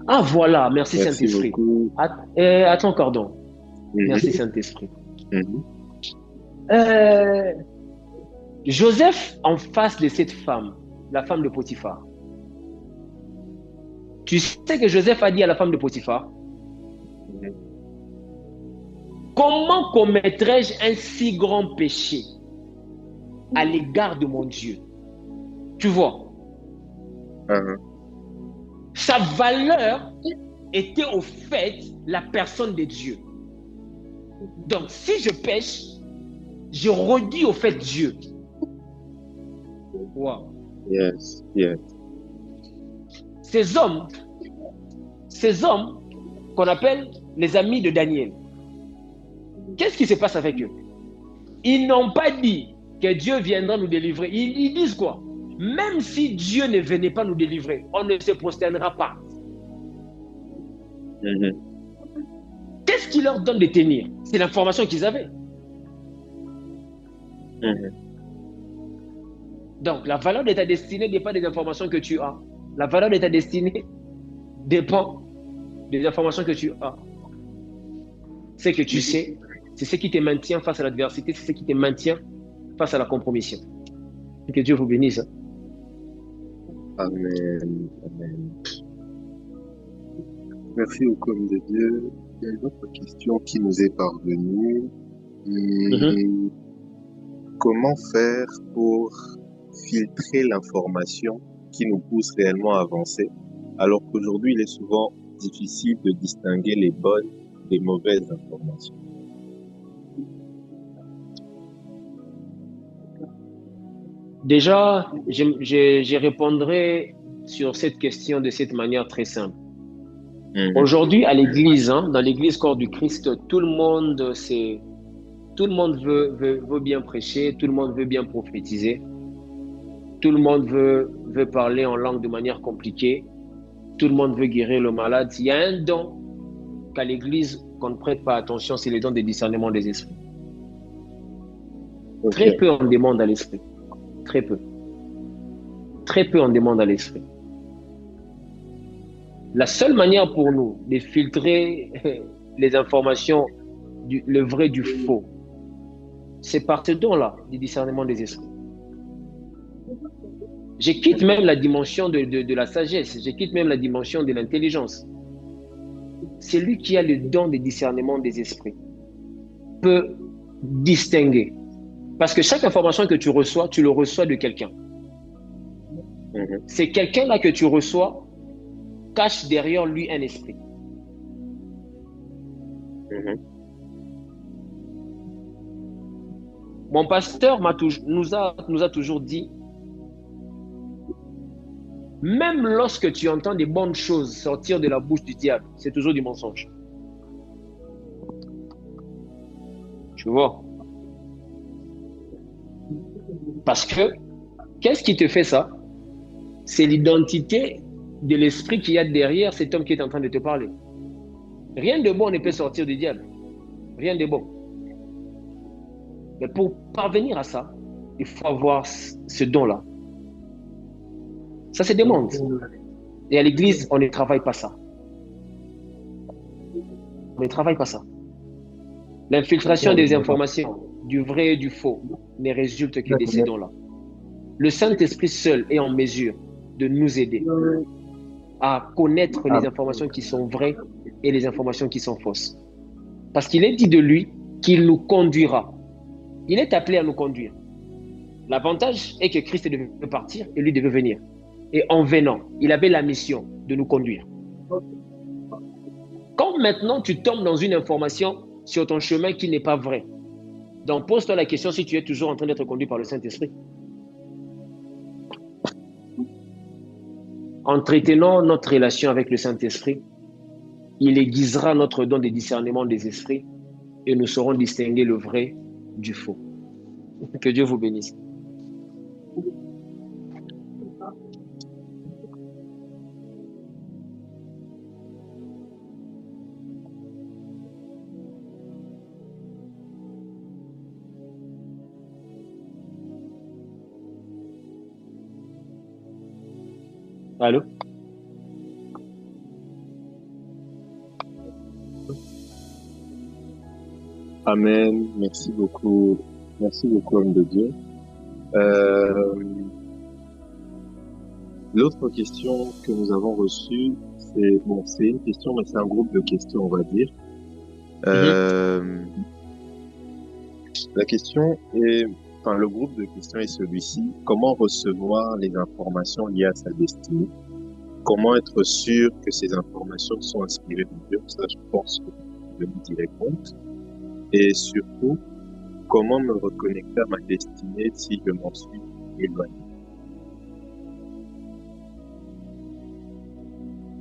Ah voilà, merci Saint-Esprit. Attends, cordon. Merci Saint-Esprit. Joseph en face de cette femme, la femme de Potiphar. Tu sais que Joseph a dit à la femme de Potiphar, comment commettrais-je un si grand péché à l'égard de mon Dieu? Tu vois, sa valeur était au fait la personne de Dieu. Donc, si je pêche, je redis au fait Dieu. Wow. Yes. Ces hommes qu'on appelle les amis de Daniel, qu'est-ce qui se passe avec eux? Ils n'ont pas dit que Dieu viendra nous délivrer. Ils disent quoi? Même si Dieu ne venait pas nous délivrer, on ne se prosternera pas. Qu'est-ce qui leur donne de tenir? C'est l'information qu'ils avaient. Donc, la valeur de ta destinée n'est pas des informations que tu as. La valeur de ta destinée dépend des informations que tu as. Ce que tu sais, c'est ce qui te maintient face à l'adversité, c'est ce qui te maintient face à la compromission. Que Dieu vous bénisse. Amen. Merci au com de Dieu. Il y a une autre question qui nous est parvenue. Mhm. Hum, Comment faire pour filtrer l'information qui nous pousse réellement à avancer, alors qu'aujourd'hui, il est souvent difficile de distinguer les bonnes des mauvaises informations. Déjà, je répondrai sur cette question de cette manière très simple. Mhm, Aujourd'hui, à l'église, hein, dans l'église corps du Christ, tout le monde veut bien prêcher, tout le monde veut bien prophétiser, tout le monde veut parler en langue de manière compliquée, tout le monde veut guérir le malade. Il y a un don qu'à l'église, qu'on ne prête pas attention, c'est le don de discernement des esprits. ok, Très peu on demande à l'esprit. Très peu. Très peu on demande à l'esprit. La seule manière pour nous de filtrer les informations, le vrai du faux, c'est par ce don-là, du discernement des esprits. Je quitte même la dimension de la sagesse, je quitte même la dimension de l'intelligence. C'est lui qui a le don de discernement des esprits, peut distinguer. Parce que chaque information que tu le reçois de quelqu'un. mhm, C'est quelqu'un-là que tu reçois cache derrière lui un esprit. mhm. Mon pasteur nous a toujours dit, même lorsque tu entends des bonnes choses sortir de la bouche du diable, c'est toujours du mensonge. Tu vois? Parce que, qu'est-ce qui te fait ça? C'est l'identité de l'esprit qu'il y a derrière cet homme qui est en train de te parler. Rien de bon ne peut sortir du diable. Rien de bon. Mais pour parvenir à ça, il faut avoir ce don-là. Ça se demande. Et à l'église, on ne travaille pas ça. On ne travaille pas ça. L'infiltration des informations, du vrai et du faux, ne résulte que de ces dons-là. Le Saint-Esprit seul est en mesure de nous aider à connaître les informations qui sont vraies et les informations qui sont fausses. Parce qu'il est dit de lui qu'il nous conduira. Il est appelé à nous conduire. L'avantage est que Christ devait partir et lui devait venir. Et en venant, il avait la mission de nous conduire. Quand maintenant tu tombes dans une information sur ton chemin qui n'est pas vrai, donc pose-toi la question si tu es toujours en train d'être conduit par le Saint-Esprit. Entretenons notre relation avec le Saint-Esprit. Il aiguisera notre don de discernement des esprits et nous saurons distinguer le vrai du faux. Que Dieu vous bénisse. Allô? Amen. Merci beaucoup, homme de Dieu. Euh, L'autre question que nous avons reçue, c'est une question, mais c'est un groupe de questions, on va dire. La question est, enfin, le groupe de questions est celui-ci. Comment recevoir les informations liées à sa destinée? Comment être sûr que ces informations sont inspirées de Dieu? Ça, je pense que je nous y répondre. Et surtout, comment me reconnecter à ma destinée si je m'en suis éloigné?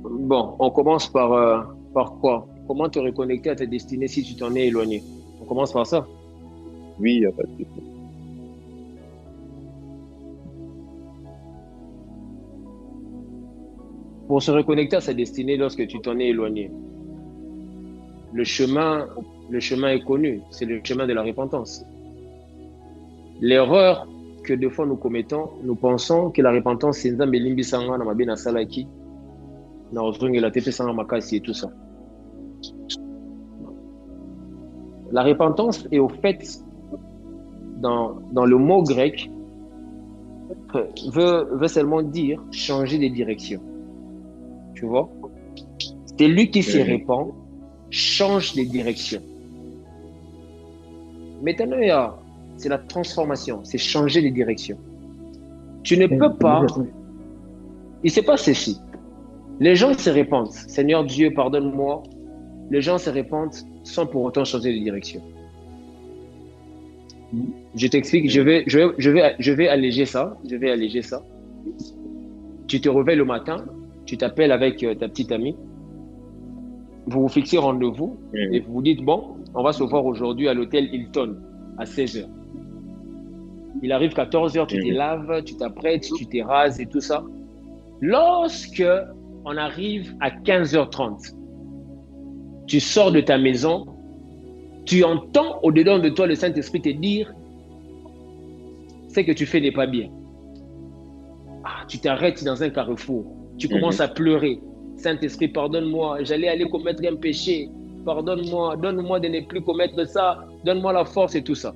Bon, on commence par quoi? Comment te reconnecter à ta destinée si tu t'en es éloigné? On commence par ça. Oui, il n'y a pas de souci. Pour se reconnecter à sa destinée lorsque tu t'en es éloigné, le chemin, le chemin est connu, c'est le chemin de la repentance. L'erreur que des fois nous commettons, nous pensons que la repentance, c'est Nzambe limbi sanga na mabe na salaki, na ozongela tepe sanga makasi et tout ça. La repentance est au fait, dans le mot grec, veut seulement dire changer de direction. Tu vois? Celui qui se répand change de direction. Maintenant, c'est la transformation, c'est changer de direction. Tu ne peux pas... Il ne se passe ceci. Les gens se répandent. Seigneur Dieu, pardonne-moi. Les gens se répandent sans pour autant changer de direction. Je t'explique, je vais alléger ça. Je vais alléger ça. Tu te réveilles le matin, tu t'appelles avec ta petite amie, vous vous fixez rendez-vous et vous vous dites, bon, on va se voir aujourd'hui à l'hôtel Hilton à 16h. Il arrive 14h, tu te laves, tu t'apprêtes, tu te rases et tout ça. Lorsque on arrive à 15h30, tu sors de ta maison, tu entends au-dedans de toi le Saint-Esprit te dire ce que tu fais n'est pas bien. Ah, tu t'arrêtes dans un carrefour, tu commences à pleurer. Saint-Esprit, pardonne-moi, j'allais aller commettre un péché. Pardonne-moi, donne-moi de ne plus commettre ça, donne-moi la force et tout ça.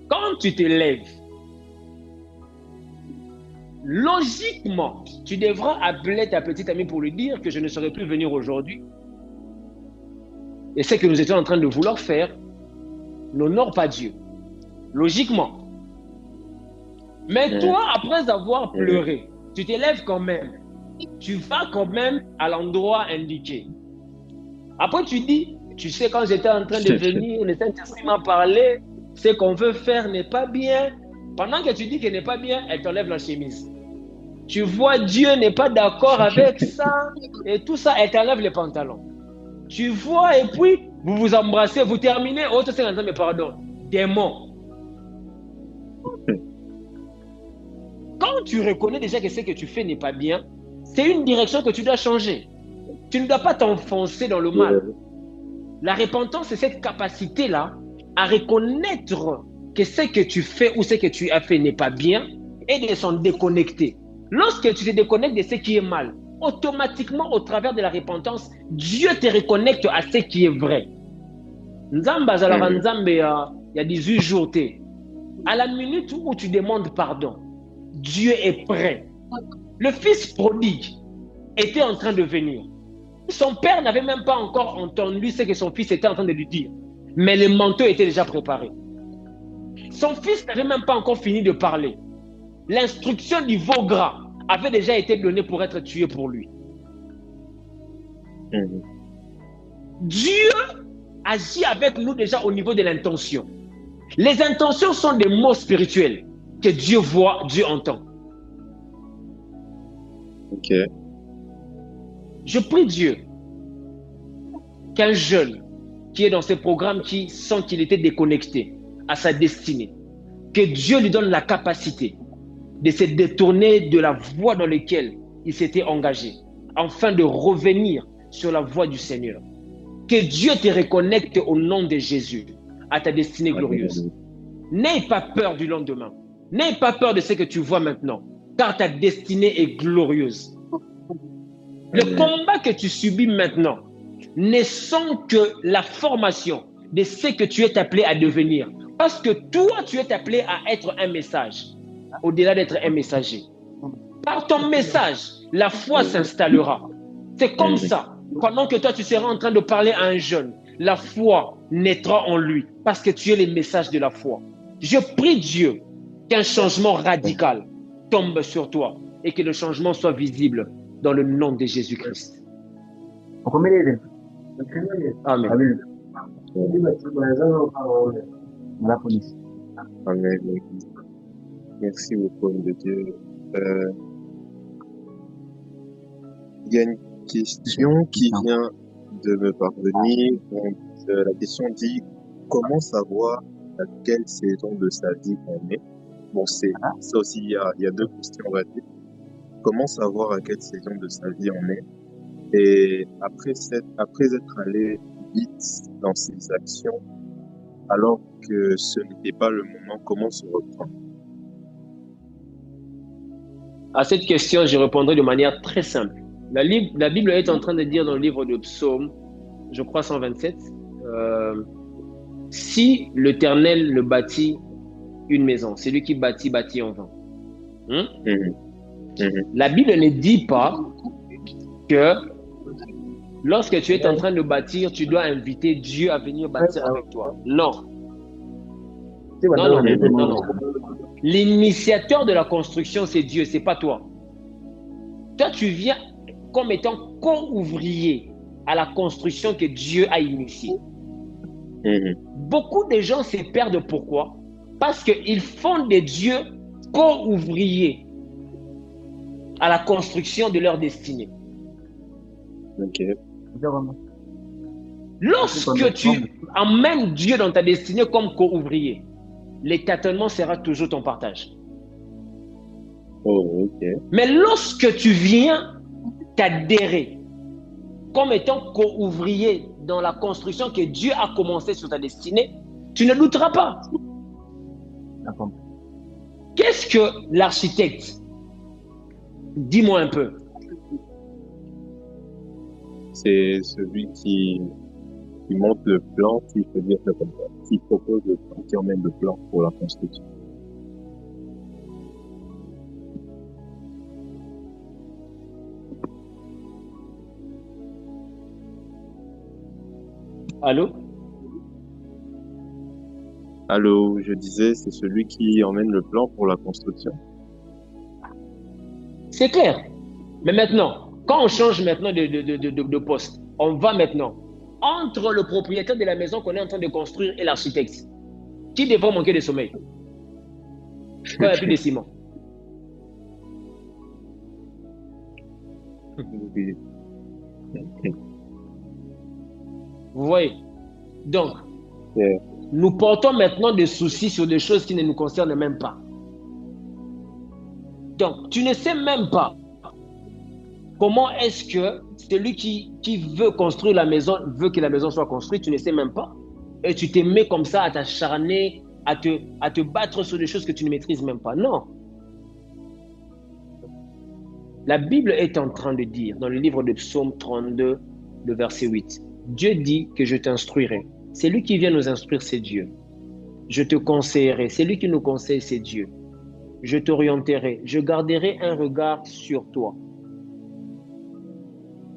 Quand tu te lèves, logiquement, tu devras appeler ta petite amie pour lui dire que je ne saurais plus venir aujourd'hui. Et ce que nous étions en train de vouloir faire n'honore pas Dieu. Logiquement. Mais toi, après avoir pleuré, tu te lèves quand même. Tu vas quand même à l'endroit indiqué. Après, tu dis, tu sais, quand j'étais en train de venir, le Saint-Esprit m'a parlé, ce qu'on veut faire n'est pas bien. Pendant que tu dis qu'il n'est pas bien, elle t'enlève la chemise. Tu vois, Dieu n'est pas d'accord avec ça, et tout ça, elle t'enlève les pantalons. Tu vois, et puis, vous vous embrassez, vous terminez, oh, c'est un mais pardon, démon. Quand tu reconnais déjà que ce que tu fais n'est pas bien, c'est une direction que tu dois changer. Tu ne dois pas t'enfoncer dans le mal. La repentance, c'est cette capacité-là à reconnaître que ce que tu fais ou ce que tu as fait n'est pas bien et de s'en déconnecter. Lorsque tu te déconnectes de ce qui est mal, automatiquement, au travers de la repentance, Dieu te reconnecte à ce qui est vrai. Nzamba zalaka nzambe il y a 18 jours. À la minute où tu demandes pardon, Dieu est prêt. Le fils prodigue était en train de venir. Son père n'avait même pas encore entendu ce que son fils était en train de lui dire. Mais le manteau était déjà préparé. Son fils n'avait même pas encore fini de parler. L'instruction du veau gras avait déjà été donnée pour être tué pour lui. Dieu agit avec nous déjà au niveau de l'intention. Les intentions sont des mots spirituels que Dieu voit, Dieu entend. Ok. Je prie Dieu qu'un jeune qui est dans ce programme, qui sent qu'il était déconnecté à sa destinée, que Dieu lui donne la capacité de se détourner de la voie dans laquelle il s'était engagé, afin de revenir sur la voie du Seigneur. Que Dieu te reconnecte au nom de Jésus à ta destinée glorieuse. N'aie pas peur du lendemain. N'aie pas peur de ce que tu vois maintenant, car ta destinée est glorieuse. Le combat que tu subis maintenant ne sont que la formation de ce que tu es appelé à devenir. Parce que toi, tu es appelé à être un message, au-delà d'être un messager. Par ton message, la foi s'installera. C'est comme ça. Pendant que toi, tu seras en train de parler à un jeune, la foi naîtra en lui, parce que tu es le message de la foi. Je prie Dieu qu'un changement radical tombe sur toi et que le changement soit visible dans le nom de Jésus-Christ. Amen. Amen. Merci beaucoup, homme de Dieu. Il y a une question qui vient de me parvenir. Donc, la question dit, comment savoir à quelle saison de sa vie on est? Bon, c'est ça aussi, il y a deux questions, on va dire. Comment savoir à quelle saison de sa vie on est? Et après être allé vite dans ses actions, alors que ce n'était pas le moment, comment se reprendre? À cette question, je répondrai de manière très simple. La Bible est en train de dire dans le livre de Psaume, je crois 127, si l'Éternel le bâtit une maison, c'est lui qui bâtit en vain. La Bible ne dit pas que Lorsque tu es en train de bâtir, tu dois inviter Dieu à venir bâtir avec toi. Non. Non, non, non, non. L'initiateur de la construction, c'est Dieu, c'est pas toi. Toi, tu viens comme étant co-ouvrier à la construction que Dieu a initiée. Beaucoup de gens se perdent. Pourquoi? Parce qu'ils font de Dieu co-ouvrier à la construction de leur destinée. Ok. Lorsque tu emmènes Dieu dans ta destinée comme co-ouvrier, le tâtonnement sera toujours ton partage. Oh, ok. Mais lorsque tu viens t'adhérer comme étant co-ouvrier dans la construction que Dieu a commencé sur ta destinée, tu ne douteras pas. Qu'est-ce que l'architecte? Dis-moi un peu. C'est celui qui monte le plan, si je peux dire ça comme ça, qui propose le plan, qui emmène le plan pour la construction. Allô? Allô, je disais, c'est celui qui emmène le plan pour la construction. C'est clair. Mais maintenant, quand on change maintenant de poste, on va maintenant entre le propriétaire de la maison qu'on est en train de construire et l'architecte. Qui devrait manquer de sommeil? Quand il n'y a plus de ciment. Vous voyez? Donc, nous portons maintenant des soucis sur des choses qui ne nous concernent même pas. Donc, tu ne sais même pas comment est-ce que celui qui veut construire la maison veut que la maison soit construite, tu ne sais même pas. Et tu te mets comme ça à t'acharner, à te battre sur des choses que tu ne maîtrises même pas. Non. La Bible est en train de dire, dans le livre de Psaume 32, le verset 8, Dieu dit que je t'instruirai. C'est lui qui vient nous instruire, c'est Dieu. Je te conseillerai. C'est lui qui nous conseille, c'est Dieu. Je t'orienterai. Je garderai un regard sur toi.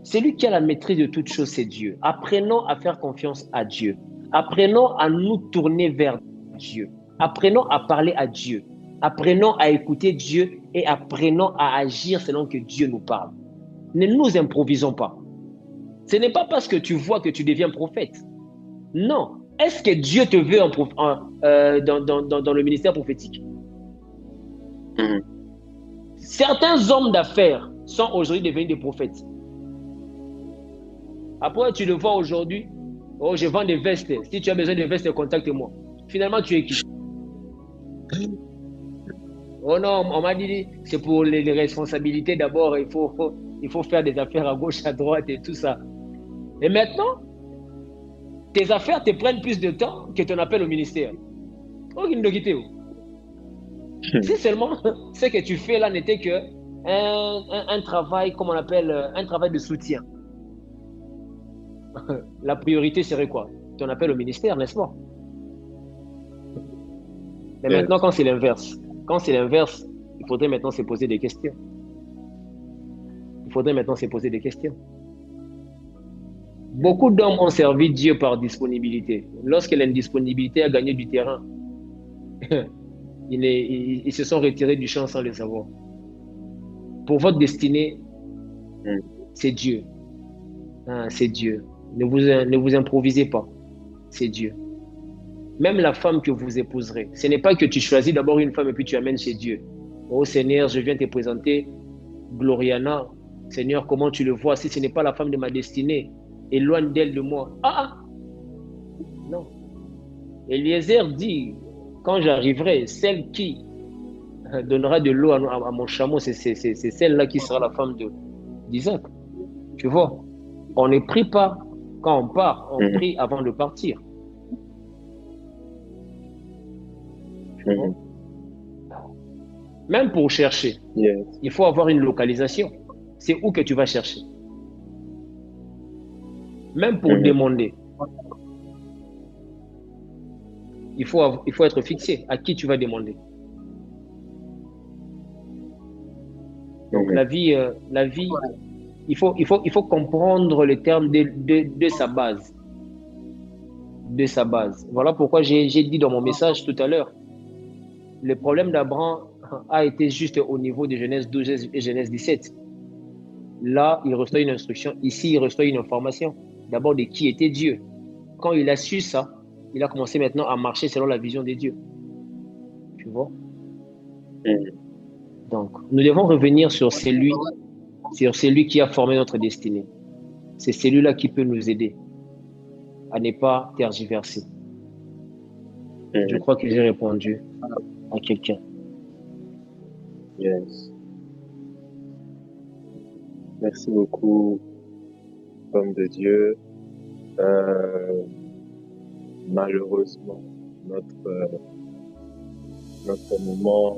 Celui qui a la maîtrise de toutes choses, c'est Dieu. Apprenons à faire confiance à Dieu. Apprenons à nous tourner vers Dieu. Apprenons à parler à Dieu. Apprenons à écouter Dieu et apprenons à agir selon que Dieu nous parle. Ne nous improvisons pas. Ce n'est pas parce que tu vois que tu deviens prophète. Non. Est-ce que Dieu te veut dans le ministère prophétique? Certains hommes d'affaires sont aujourd'hui devenus des prophètes. Après, tu le vois aujourd'hui. Oh, je vends des vestes. Si tu as besoin de vestes, contacte-moi. Finalement, tu es qui? Oh non, on m'a dit, c'est pour les responsabilités d'abord. Il faut faire des affaires à gauche, à droite et tout ça. Et maintenant, tes affaires te prennent plus de temps que ton appel au ministère. Oh, il ne quitte où? Si seulement ce que tu fais là n'était que un travail, comme on appelle, un travail de soutien. La priorité serait quoi? Ton appel au ministère, n'est-ce pas? Mais maintenant, quand c'est l'inverse, il faudrait maintenant se poser des questions. Beaucoup d'hommes ont servi Dieu par disponibilité. Lorsque l'indisponibilité a gagné du terrain, ils se sont retirés du champ sans le savoir. Pour votre destinée, c'est Dieu. C'est Dieu. Ne vous improvisez pas. C'est Dieu. Même la femme que vous épouserez, ce n'est pas que tu choisis d'abord une femme et puis tu amènes chez Dieu. Oh Seigneur, je viens te présenter Gloriana. Seigneur, comment tu le vois? Si ce n'est pas la femme de ma destinée, éloigne d'elle de moi. Non. Eliezer dit, quand j'arriverai, celle qui donnera de l'eau à mon chameau, c'est celle-là qui sera la femme d'Isaac. Tu vois, on ne prie pas quand on part, on prie avant de partir. Même pour chercher, il faut avoir une localisation. C'est où que tu vas chercher. Même pour demander, il faut être fixé à qui tu vas demander. Donc la vie, il faut comprendre le terme de sa base. De sa base. Voilà pourquoi j'ai dit dans mon message tout à l'heure, le problème d'Abraham a été juste au niveau de Genèse 12 et Genèse 17. Là, il reçoit une instruction. Ici, il reçoit une information. D'abord, de qui était Dieu. Quand il a su ça, il a commencé maintenant à marcher selon la vision de Dieu. Tu vois? Donc, nous devons revenir sur celui qui a formé notre destinée. C'est celui-là qui peut nous aider à ne pas tergiverser. Je crois que j'ai répondu à quelqu'un. Yes. Merci beaucoup, homme de Dieu. Malheureusement, notre moment,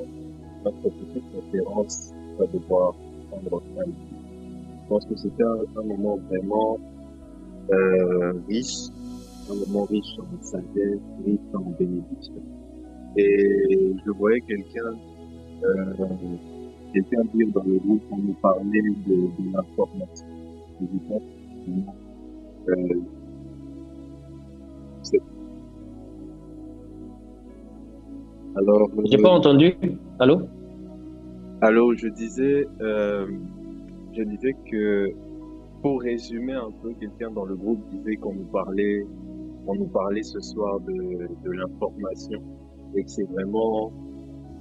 notre petite conférence va devoir prendre fin. Je pense que c'était un moment vraiment riche, un moment riche en sagesse, riche en bénédiction. Et je voyais quelqu'un dire dans le groupe pour nous parler de l'information. Je pense que c'est... Alors, j'ai pas entendu. Allô? Alors, je disais que pour résumer un peu, quelqu'un dans le groupe disait qu'on nous parlait ce soir de l'information et que c'est vraiment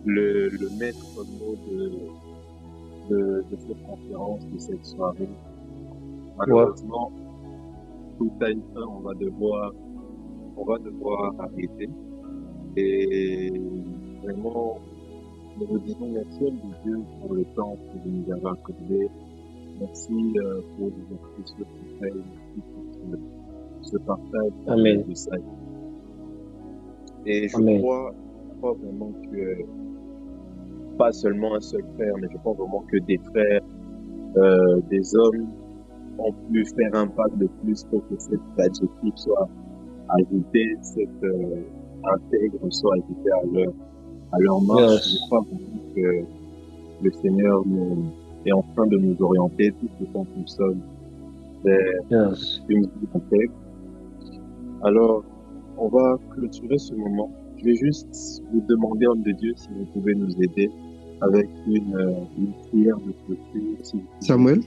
le maître mot de cette conférence, de cette soirée. Malheureusement, tout à une fin, on va devoir arrêter. Et vraiment, nous vous disons merci à Dieu pour le temps que vous nous avez accordé. Merci pour vos précieux conseils, merci pour ce partage de ça. Et je crois vraiment que pas seulement un seul frère, mais je crois vraiment que des frères, des hommes ont pu faire un pas de plus pour que cet adjectif soit ajouté, cet intègre soit ajouté à leur marche. Yes. Je crois vraiment que le Seigneur est en train de nous orienter tout le temps que nous sommes vers une vie intègre. Alors, on va clôturer ce moment. Je vais juste vous demander, homme de Dieu, si vous pouvez nous aider avec une prière de clôture. Samuel?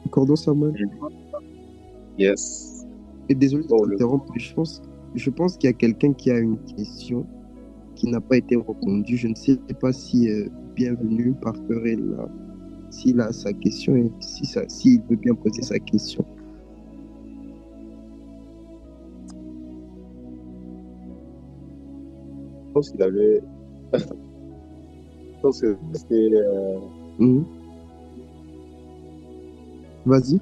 Accordons Samuel. Yes. Et désolé de t'interrompre, mais je pense qu'il y a quelqu'un qui a une question qui n'a pas été répondue. Je ne sais pas si Bienvenu Parker est là, s'il a sa question et s'il veut bien poser sa question. Je pense qu'il avait... Je pense que c'était... Vas-y.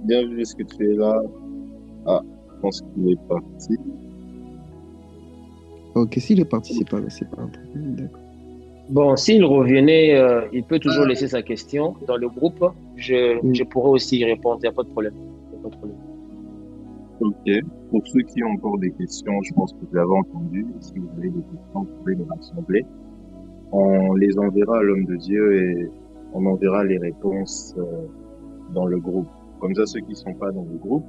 Bien vu ce que tu es là. Ah, je pense qu'il est parti. Ok, s'il est parti, c'est pas un problème, d'accord. Bon, s'il revenait, il peut toujours laisser sa question dans le groupe. Je pourrais aussi y répondre, il n'y a pas de problème. Ok. Pour ceux qui ont encore des questions, je pense que vous l'avez entendu. Si vous avez des questions, vous pouvez les rassembler. On les enverra à l'homme de Dieu et on enverra les réponses dans le groupe. Comme ça, ceux qui ne sont pas dans le groupe,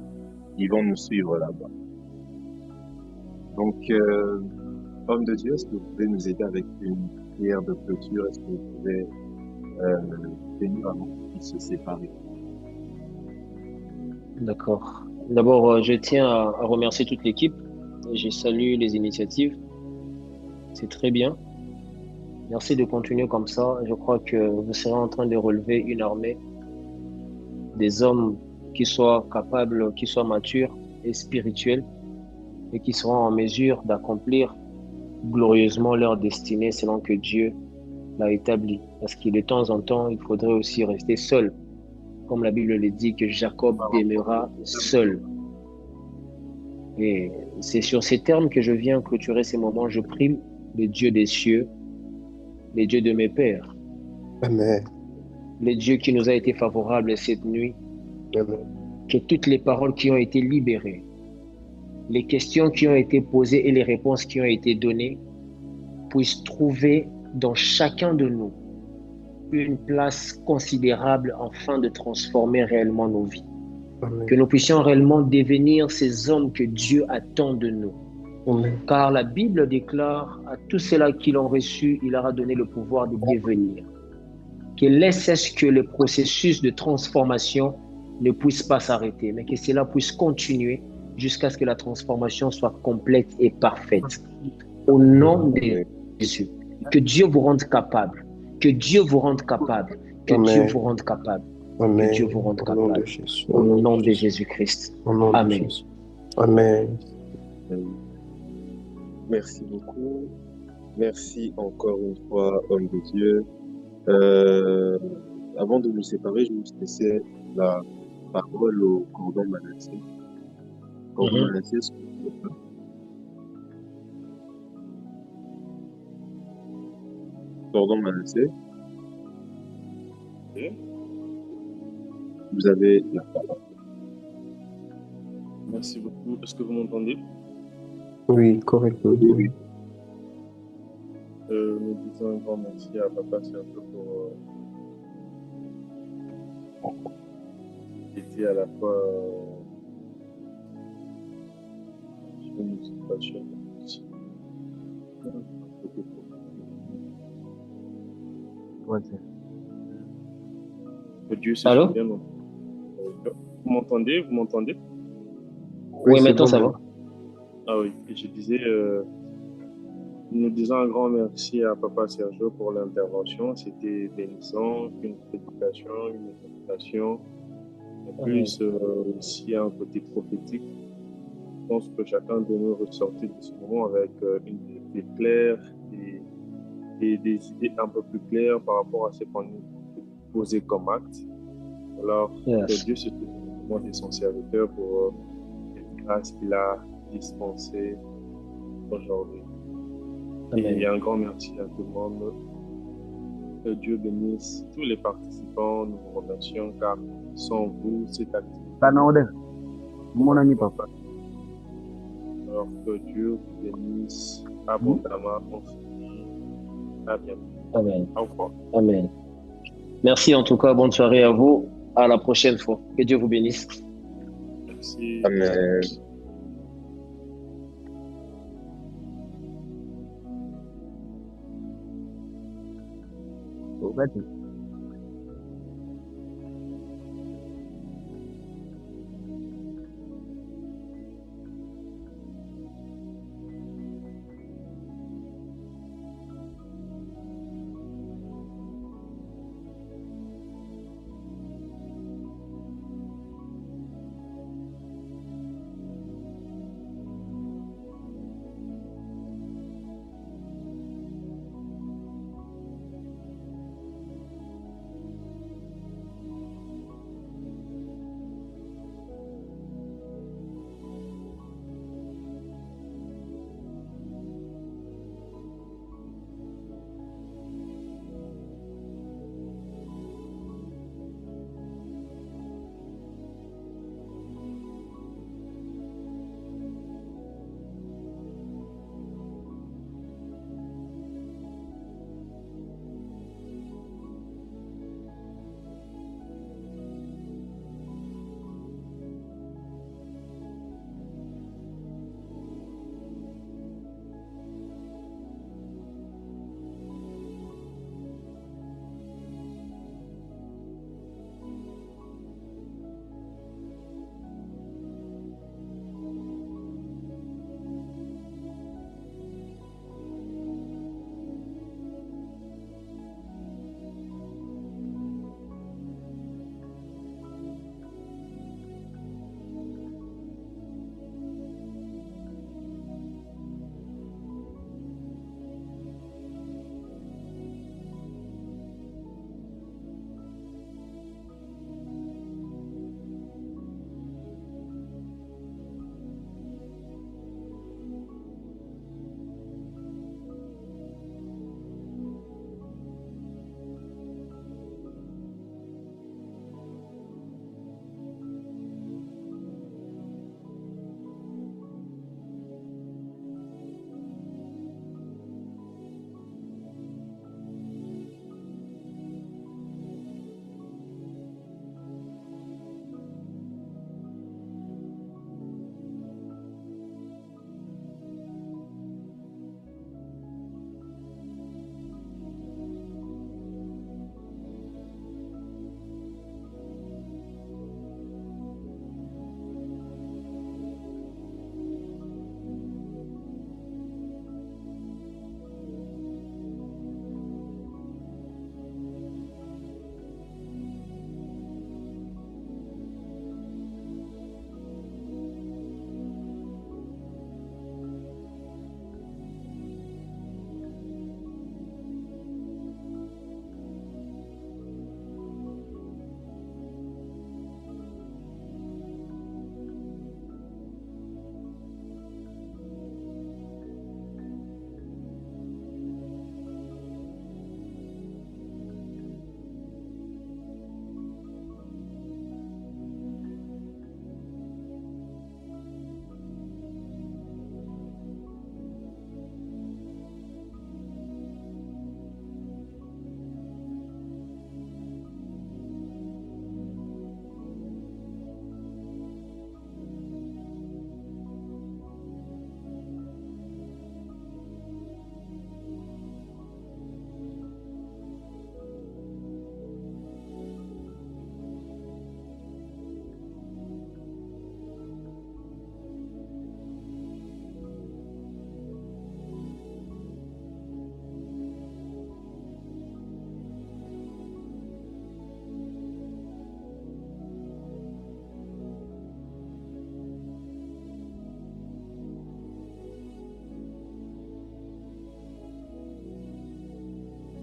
ils vont nous suivre là-bas. Donc, homme de Dieu, est-ce que vous pouvez nous aider avec une prière de clôture? Est-ce que vous pouvez venir avant qu'on puisse se séparer? D'accord. D'abord, je tiens à remercier toute l'équipe. Je salue les initiatives. C'est très bien. Merci de continuer comme ça. Je crois que vous serez en train de relever une armée des hommes qui soient capables, qui soient matures et spirituels et qui seront en mesure d'accomplir glorieusement leur destinée selon que Dieu l'a établi. Parce que de temps en temps, il faudrait aussi rester seul. Comme la Bible le dit, que Jacob demeura seul. Et c'est sur ces termes que je viens clôturer ces moments. Je prie le Dieu des cieux, le Dieu de mes pères. Amen. Le Dieu qui nous a été favorable cette nuit. Amen. Que toutes les paroles qui ont été libérées, les questions qui ont été posées et les réponses qui ont été données puissent trouver dans chacun de nous une place considérable afin de transformer réellement nos vies. Amen. Que nous puissions réellement devenir ces hommes que Dieu attend de nous. Amen. Car la Bible déclare à tous ceux-là qui l'ont reçu, il leur a donné le pouvoir de devenir. Qu'il laisse que le processus de transformation ne puisse pas s'arrêter, mais que cela puisse continuer jusqu'à ce que la transformation soit complète et parfaite. Au nom de Jésus, que Dieu vous rende capable, que Dieu vous rende capable, que Amen. Dieu vous rende capable, que Amen. Dieu vous rende Au nom de capable. Jésus. Au nom de Jésus-Christ. Au nom de Amen. Jésus. Amen. Merci beaucoup. Merci encore une fois, homme de Dieu. Avant de nous séparer, je vous laissais la parole au cordon Manassé. Cordon Manassé, est-ce que vous êtes là? Cordon Manassé, vous avez la parole. Merci beaucoup. Est-ce que vous m'entendez? Oui, correctement. Oui. Nous disons un grand merci à Papa Sergio pour aider à la fois sur une situation aussi. Que Dieu se Allô? souvienne. Vous m'entendez? Vous m'entendez? Oui, c'est maintenant bon, ça maintenant. va. Ah oui, et je disais, nous disons un grand merci à Papa Sergio pour l'intervention. C'était bénissant, une prédication, une exhortation, en plus aussi un côté prophétique. Je pense que chacun de nous ressortit de ce moment avec une idée claire et des idées un peu plus claires par rapport à ce qu'on nous posait comme acte. Alors, que Dieu se souvienne de son serviteur pour cette grâce qu'il a dispensée aujourd'hui. Et un grand merci à tout le monde. Que Dieu bénisse tous les participants. Nous vous remercions car sans vous, cette activité. Alors que Dieu vous bénisse abondamment. On se dit à bientôt. Amen. Au revoir. Amen. Merci en tout cas. Bonne soirée à vous. À la prochaine fois. Que Dieu vous bénisse. Merci. Amen. Vas-y.